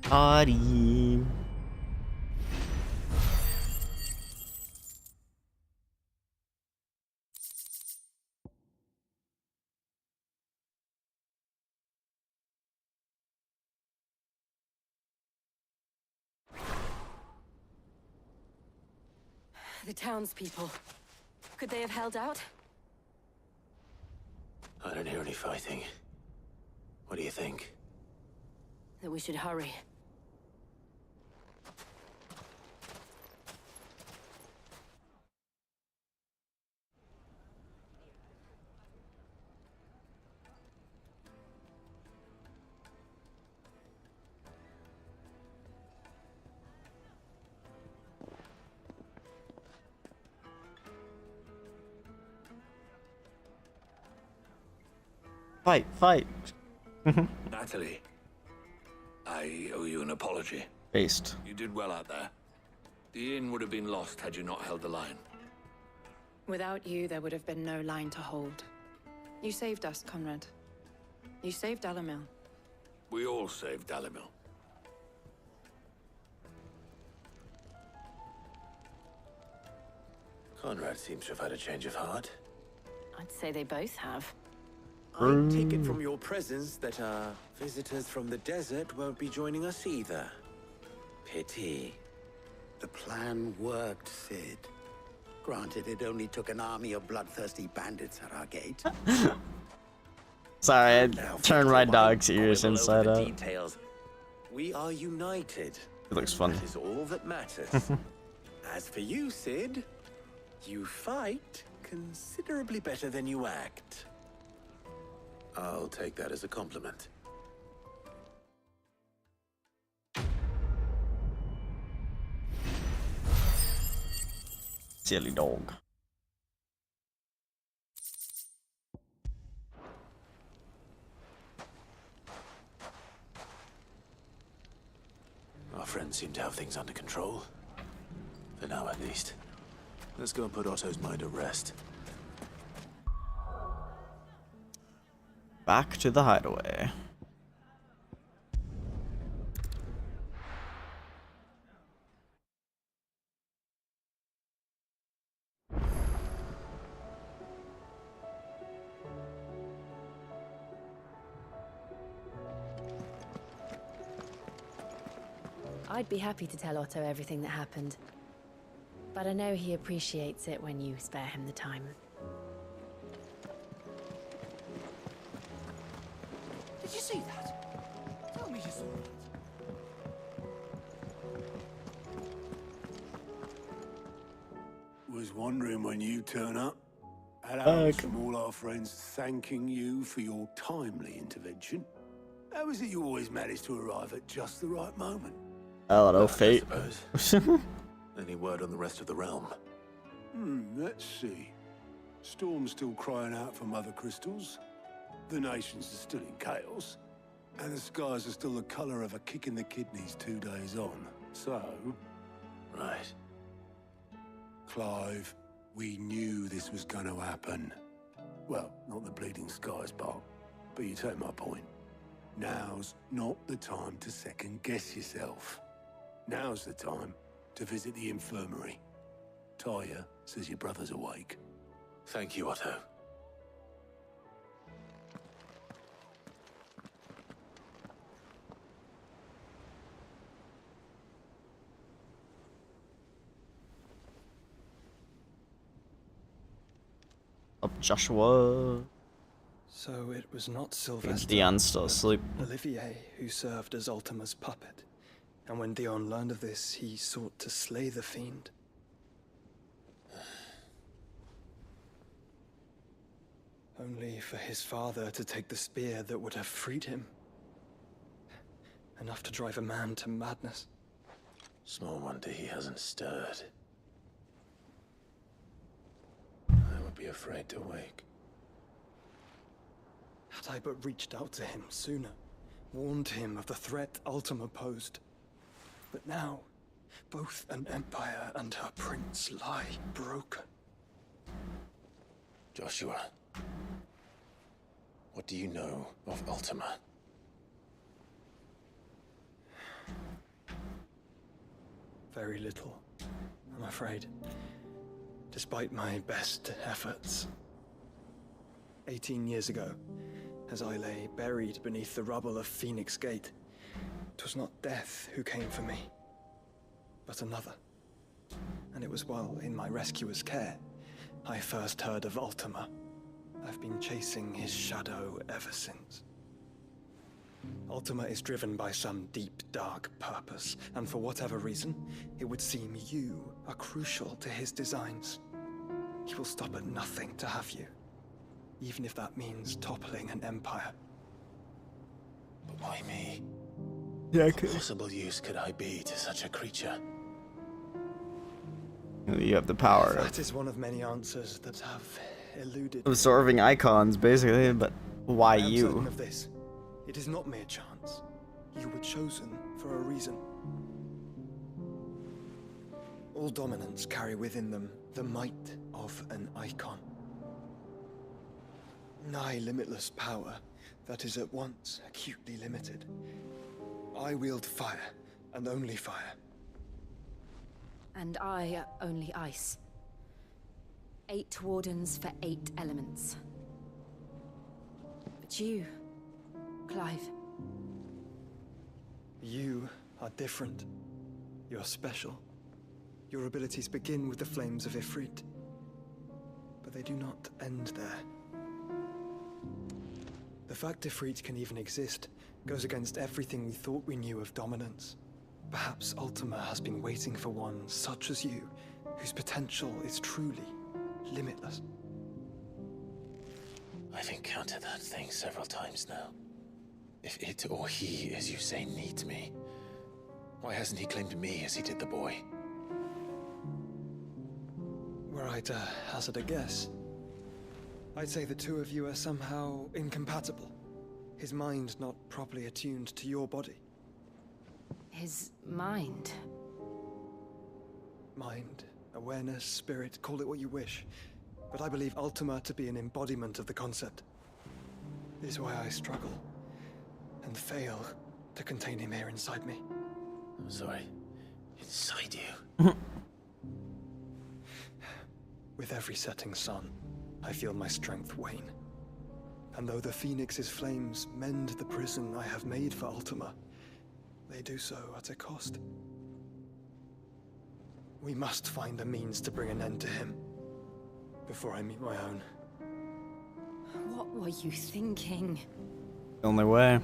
Party. The townspeople. Could they have held out? I don't hear any fighting. What do you think? That we should hurry. Fight, fight. Natalie, I owe you an apology. Based. You did well out there. The inn would have been lost had you not held the line. Without you, there would have been no line to hold. You saved us, Conrad. You saved Dalimil. We all saved Dalimil. Conrad seems to have had a change of heart. I'd say they both have. I take it from your presence that our visitors from the desert won't be joining us either. Pity. The plan worked, Sid. Granted, it only took an army of bloodthirsty bandits at our gate. Sorry, I turned my dog's ears inside out. Details. We are united. It looks funny. That is all that matters. As for you, Sid, you fight considerably better than you act. I'll take that as a compliment. Silly dog. Our friends seem to have things under control. For now, at least. Let's go and put Otto's mind at rest. Back to the hideaway. I'd be happy to tell Otto everything that happened. But I know he appreciates it when you spare him the time. Did you see that? Tell me you saw that. Was wondering when you turn up. Hello from all our friends thanking you for your timely intervention. How is it you always manage to arrive at just the right moment? Hello, fate. Any word on the rest of the realm? Let's see. Storm's still crying out for mother crystals. The nations are still in chaos. And the skies are still the colour of a kick in the kidneys 2 days on. So... Right. Clive, we knew this was going to happen. Well, not the bleeding skies part, but you take my point. Now's not the time to second-guess yourself. Now's the time to visit the infirmary. Taya says your brother's awake. Thank you, Otto. Up, Joshua. So it was not Sylvester, Dion still asleep. Olivier, who served as Ultima's puppet. And when Dion learned of this, he sought to slay the fiend. Only for his father to take the spear that would have freed him. Enough to drive a man to madness. Small wonder he hasn't stirred. I would be afraid to wake. Had I but reached out to him sooner, warned him of the threat Ultima posed. But now, both an empire and her prince lie broken. Joshua, what do you know of Ultima? Very little, I'm afraid. Despite my best efforts. 18 years ago, as I lay buried beneath the rubble of Phoenix Gate, it was not death who came for me, but another. And it was while in my rescuer's care, I first heard of Ultima. I've been chasing his shadow ever since. Ultima is driven by some deep, dark purpose, and for whatever reason, it would seem you are crucial to his designs. He will stop at nothing to have you, even if that means toppling an empire. But why me? Yeah, what possible use could I be to such a creature? You have the power That is one of many answers that have eluded absorbing icons, basically, but why I am certain you? of this. It is not mere chance. You were chosen for a reason. All dominants carry within them the might of an icon. Nigh limitless power that is at once acutely limited. I wield fire, and only fire. And I only ice. 8 wardens for 8 elements. But you, Clive. You are different. You're special. Your abilities begin with the flames of Ifrit. But they do not end there. The fact Ifrit can even exist goes against everything we thought we knew of dominance. Perhaps Ultima has been waiting for one such as you, whose potential is truly limitless. I've encountered that thing several times now. If it or he, as you say, needs me, why hasn't he claimed me as he did the boy? Were I to hazard a guess, I'd say the two of you are somehow incompatible. His mind not properly attuned to your body. His mind. Mind, awareness, spirit, call it what you wish. But I believe Ultima to be an embodiment of the concept. This is why I struggle and fail to contain him here inside me. I'm sorry. Inside you? With every setting sun, I feel my strength wane. And though the Phoenix's flames mend the prison I have made for Ultima, they do so at a cost. We must find a means to bring an end to him before I meet my own. What were you thinking? Only way.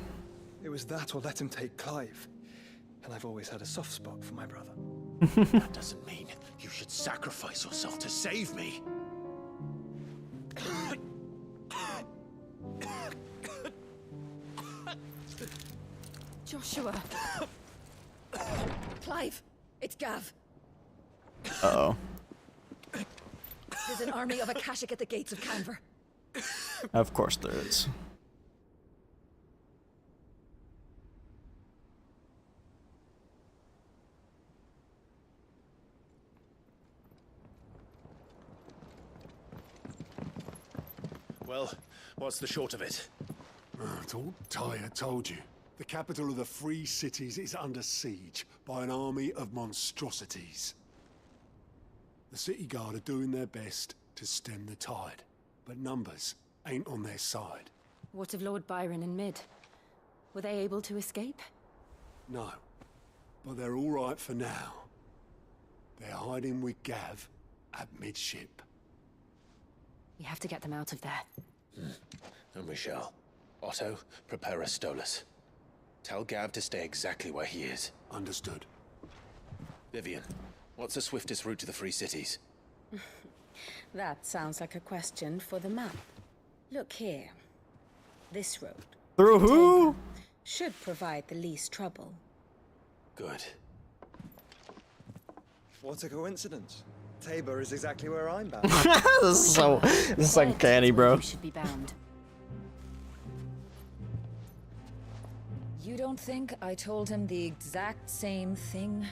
It was that or let him take Clive. And I've always had a soft spot for my brother. That doesn't mean you should sacrifice yourself to save me. Joshua. Clive, it's Gav. Uh-oh. There's an army of Akashic at the gates of Canver. Of course there is. Well, what's the short of it? Thought Tyre told you. The capital of the Free Cities is under siege by an army of monstrosities. The City Guard are doing their best to stem the tide, but numbers ain't on their side. What of Lord Byron and Mid? Were they able to escape? No, but they're all right for now. They're hiding with Gav at midship. We have to get them out of there. And we shall. Otto, prepare a Stolas. Tell Gav to stay exactly where he is. Understood. Vivian, what's the swiftest route to the Free Cities? That sounds like a question for the map. Look here. This road. Through who? Should provide the least trouble. Good. What a coincidence. Tabor is exactly where I'm bound. This is uncanny, bro. You should be bound. You don't think I told him the exact same thing?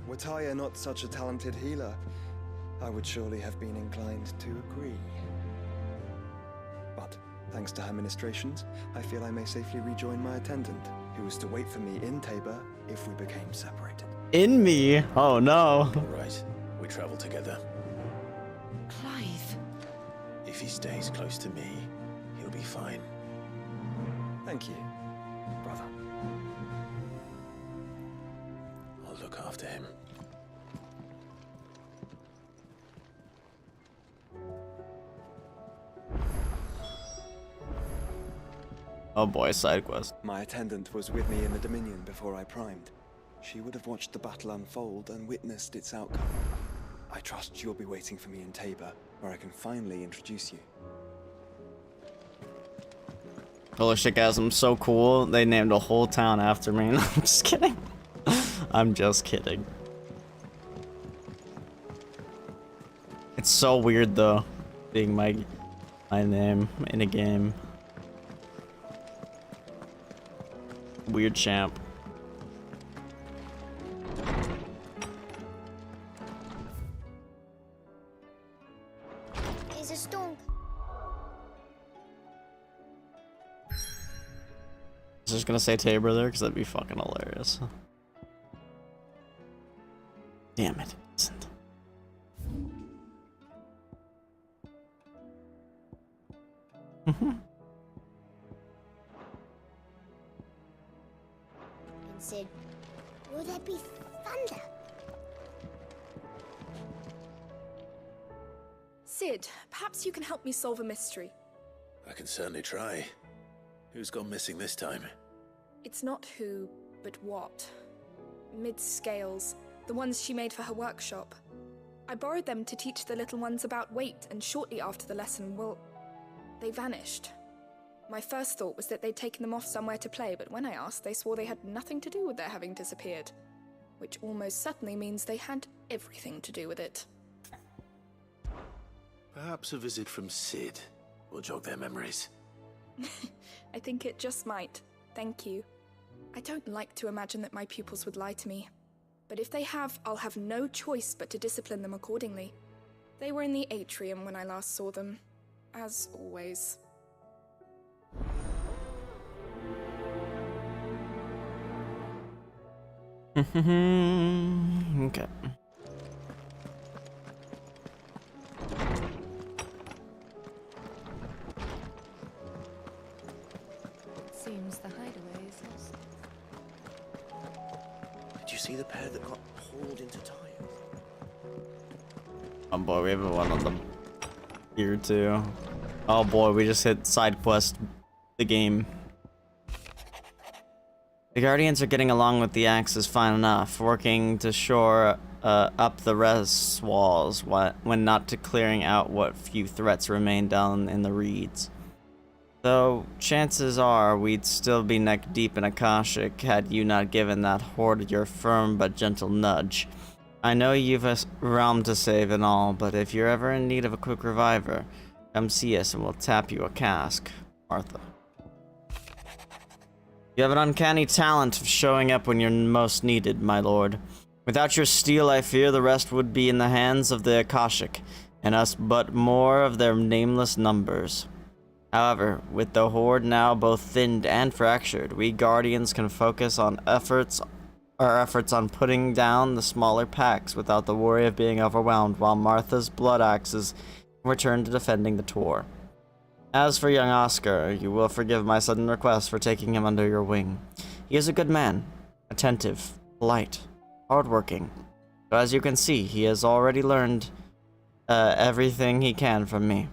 Were Tyre not such a talented healer, I would surely have been inclined to agree. But, thanks to her ministrations, I feel I may safely rejoin my attendant, who was to wait for me in Tabor if we became separated. In me? Oh no. All right, we travel together. Clive. If he stays close to me, he'll be fine. Thank you, brother. I'll look after him. Oh boy, side quest. My attendant was with me in the Dominion before I primed. She would have watched the battle unfold and witnessed its outcome. I trust you'll be waiting for me in Tabor, where I can finally introduce you. Holy shit, guys, I'm so cool. They named a whole town after me. No, I'm just kidding. I'm just kidding. It's so weird, though, being my name in a game. Weird champ. There's a storm. I was just gonna say Tabor there, because that'd be fucking hilarious. Damn it. Isn't. And said, will there be thunder? Sid, perhaps you can help me solve a mystery. I can certainly try. Who's gone missing this time? It's not who, but what. Mid's scales, the ones she made for her workshop. I borrowed them to teach the little ones about weight, and shortly after the lesson, well, they vanished. My first thought was that they'd taken them off somewhere to play, but when I asked, they swore they had nothing to do with their having disappeared. Which almost certainly means they had everything to do with it. Perhaps a visit from Sid will jog their memories. I think it just might. Thank you. I don't like to imagine that my pupils would lie to me. But if they have, I'll have no choice but to discipline them accordingly. They were in the atrium when I last saw them. As always. Okay. Seems the hideaway is lost. Did you see the pair that got hauled into tires? Oh boy, we have one on the here too. Oh boy, we just hit side quest the game. The Guardians are getting along with the Axes fine enough, working to shore up the rest walls when not to clearing out what few threats remain down in the reeds. Though chances are we'd still be neck deep in Akashic had you not given that horde your firm but gentle nudge. I know you've a realm to save and all, but if you're ever in need of a quick reviver, come see us and we'll tap you a cask. Martha. You have an uncanny talent of showing up when you're most needed, my lord. Without your steel, I fear the rest would be in the hands of the Akashic, and us but more of their nameless numbers. However, with the horde now both thinned and fractured, we Guardians can focus on our efforts on putting down the smaller packs without the worry of being overwhelmed, while Martha's blood axes return to defending the Tor. As for young Oscar, you will forgive my sudden request for taking him under your wing. He is a good man, attentive, polite, hardworking. But as you can see, he has already learned everything he can from me.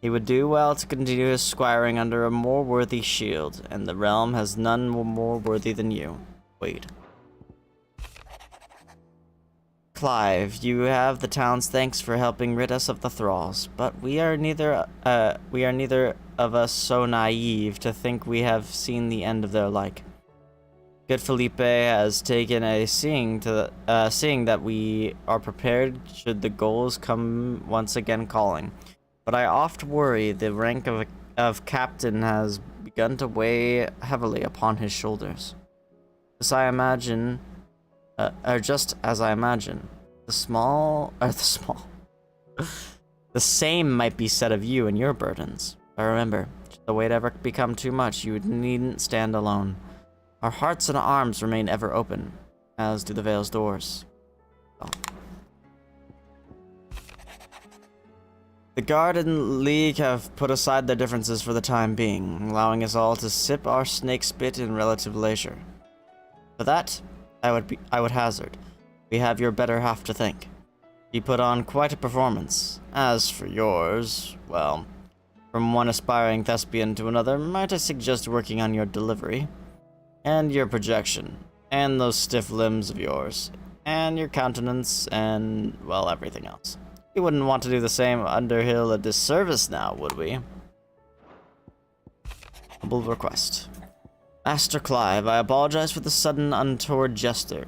He would do well to continue his squiring under a more worthy shield, and the realm has none more worthy than you. Wade. Clive, you have the town's thanks for helping rid us of the thralls, but we are neither of us so naive to think we have seen the end of their like. Good Felipe has taken a seeing that we are prepared should the goals come once again calling. But I oft worry the rank of captain has begun to weigh heavily upon his shoulders. Just as I imagine, the same might be said of you and your burdens. But remember, should the weight ever become too much, you needn't stand alone. Our hearts and arms remain ever open, as do the Vale's doors. Oh. The Guard and League have put aside their differences for the time being, allowing us all to sip our snake spit in relative leisure. For that, I would hazard, we have your better half to thank. You put on quite a performance. As for yours, well, from one aspiring thespian to another, might I suggest working on your delivery? And your projection, and those stiff limbs of yours, and your countenance, and, well, everything else. We wouldn't want to do the same Underhill a disservice now, would we? Humble request. Master Clive, I apologize for the sudden untoward gesture.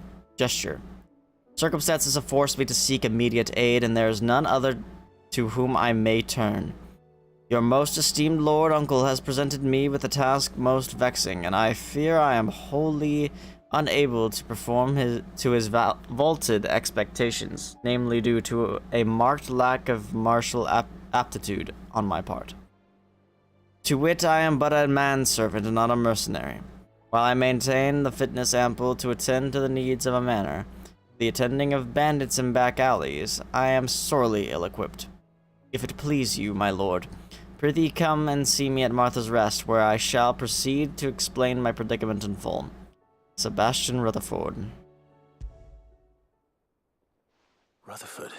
Circumstances have forced me to seek immediate aid, and there is none other to whom I may turn. Your most esteemed Lord Uncle has presented me with a task most vexing, and I fear I am wholly unable to perform to his vaulted expectations, namely due to a marked lack of martial aptitude on my part. To wit, I am but a manservant and not a mercenary. While I maintain the fitness ample to attend to the needs of a manor, the attending of bandits in back alleys, I am sorely ill-equipped. If it please you, my lord, prithee come and see me at Martha's Rest, where I shall proceed to explain my predicament in full. Sebastian Rutherford. Rutherford?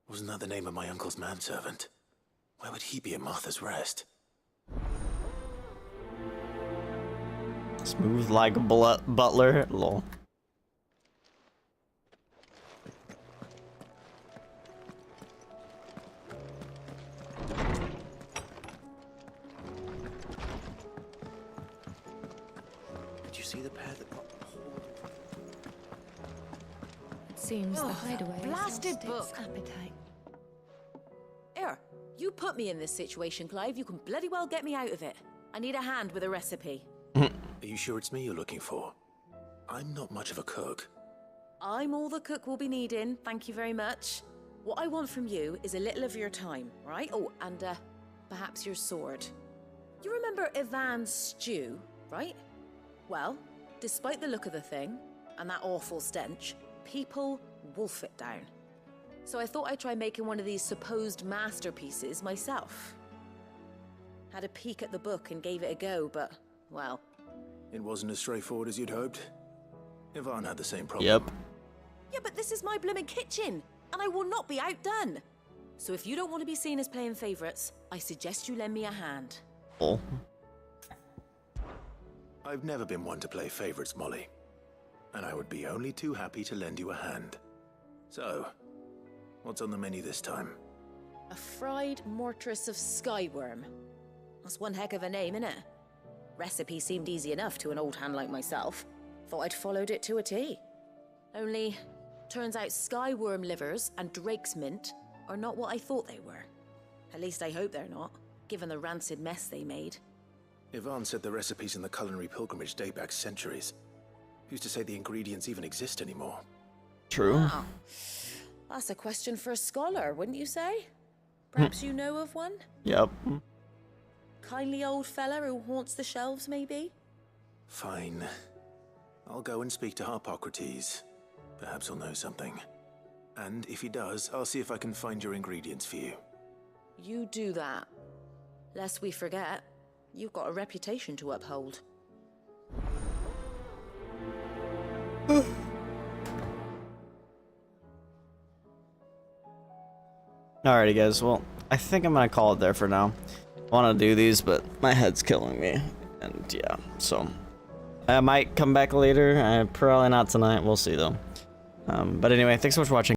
Wasn't that the name of my uncle's manservant? Why would he be at Martha's Rest? Smooth like a butler. Lol. Did you see the pair that got hauled? It seems the hideaway blasted exhausts book. appetite. Here, you put me in this situation, Clive. You can bloody well get me out of it. I need a hand with a recipe. Are you sure it's me you're looking for? I'm not much of a cook. I'm all the cook will be needing, thank you very much. What I want from you is a little of your time, right? Oh, and perhaps your sword. You remember Ivan's stew, right? Well, despite the look of the thing, and that awful stench, people wolf it down. So I thought I'd try making one of these supposed masterpieces myself. Had a peek at the book and gave it a go, but, well... It wasn't as straightforward as you'd hoped? Yvonne had the same problem. Yep. Yeah, but this is my blimmin' kitchen, and I will not be outdone. So if you don't want to be seen as playing favorites, I suggest you lend me a hand. Oh. I've never been one to play favorites, Molly. And I would be only too happy to lend you a hand. So, what's on the menu this time? A fried mortress of skyworm. That's one heck of a name, innit? Recipe seemed easy enough to an old hand like myself. Thought I'd followed it to a T. Only, turns out skyworm livers and drake's mint are not what I thought they were. At least I hope they're not, given the rancid mess they made. Yvonne said the recipes in the culinary pilgrimage date back centuries. Who's to say the ingredients even exist anymore? True. Wow. That's a question for a scholar, wouldn't you say? Perhaps you know of one? Yep. Kindly old fella who haunts the shelves, maybe? Fine. I'll go and speak to Harpocrates. Perhaps he'll know something. And if he does, I'll see if I can find your ingredients for you. You do that. Lest we forget, you've got a reputation to uphold. Alrighty, guys. Well, I think I'm gonna call it there for now. I want to do these, but my head's killing me. And yeah, so I might come back later. Probably not tonight. We'll see, though. But anyway, thanks so much for watching.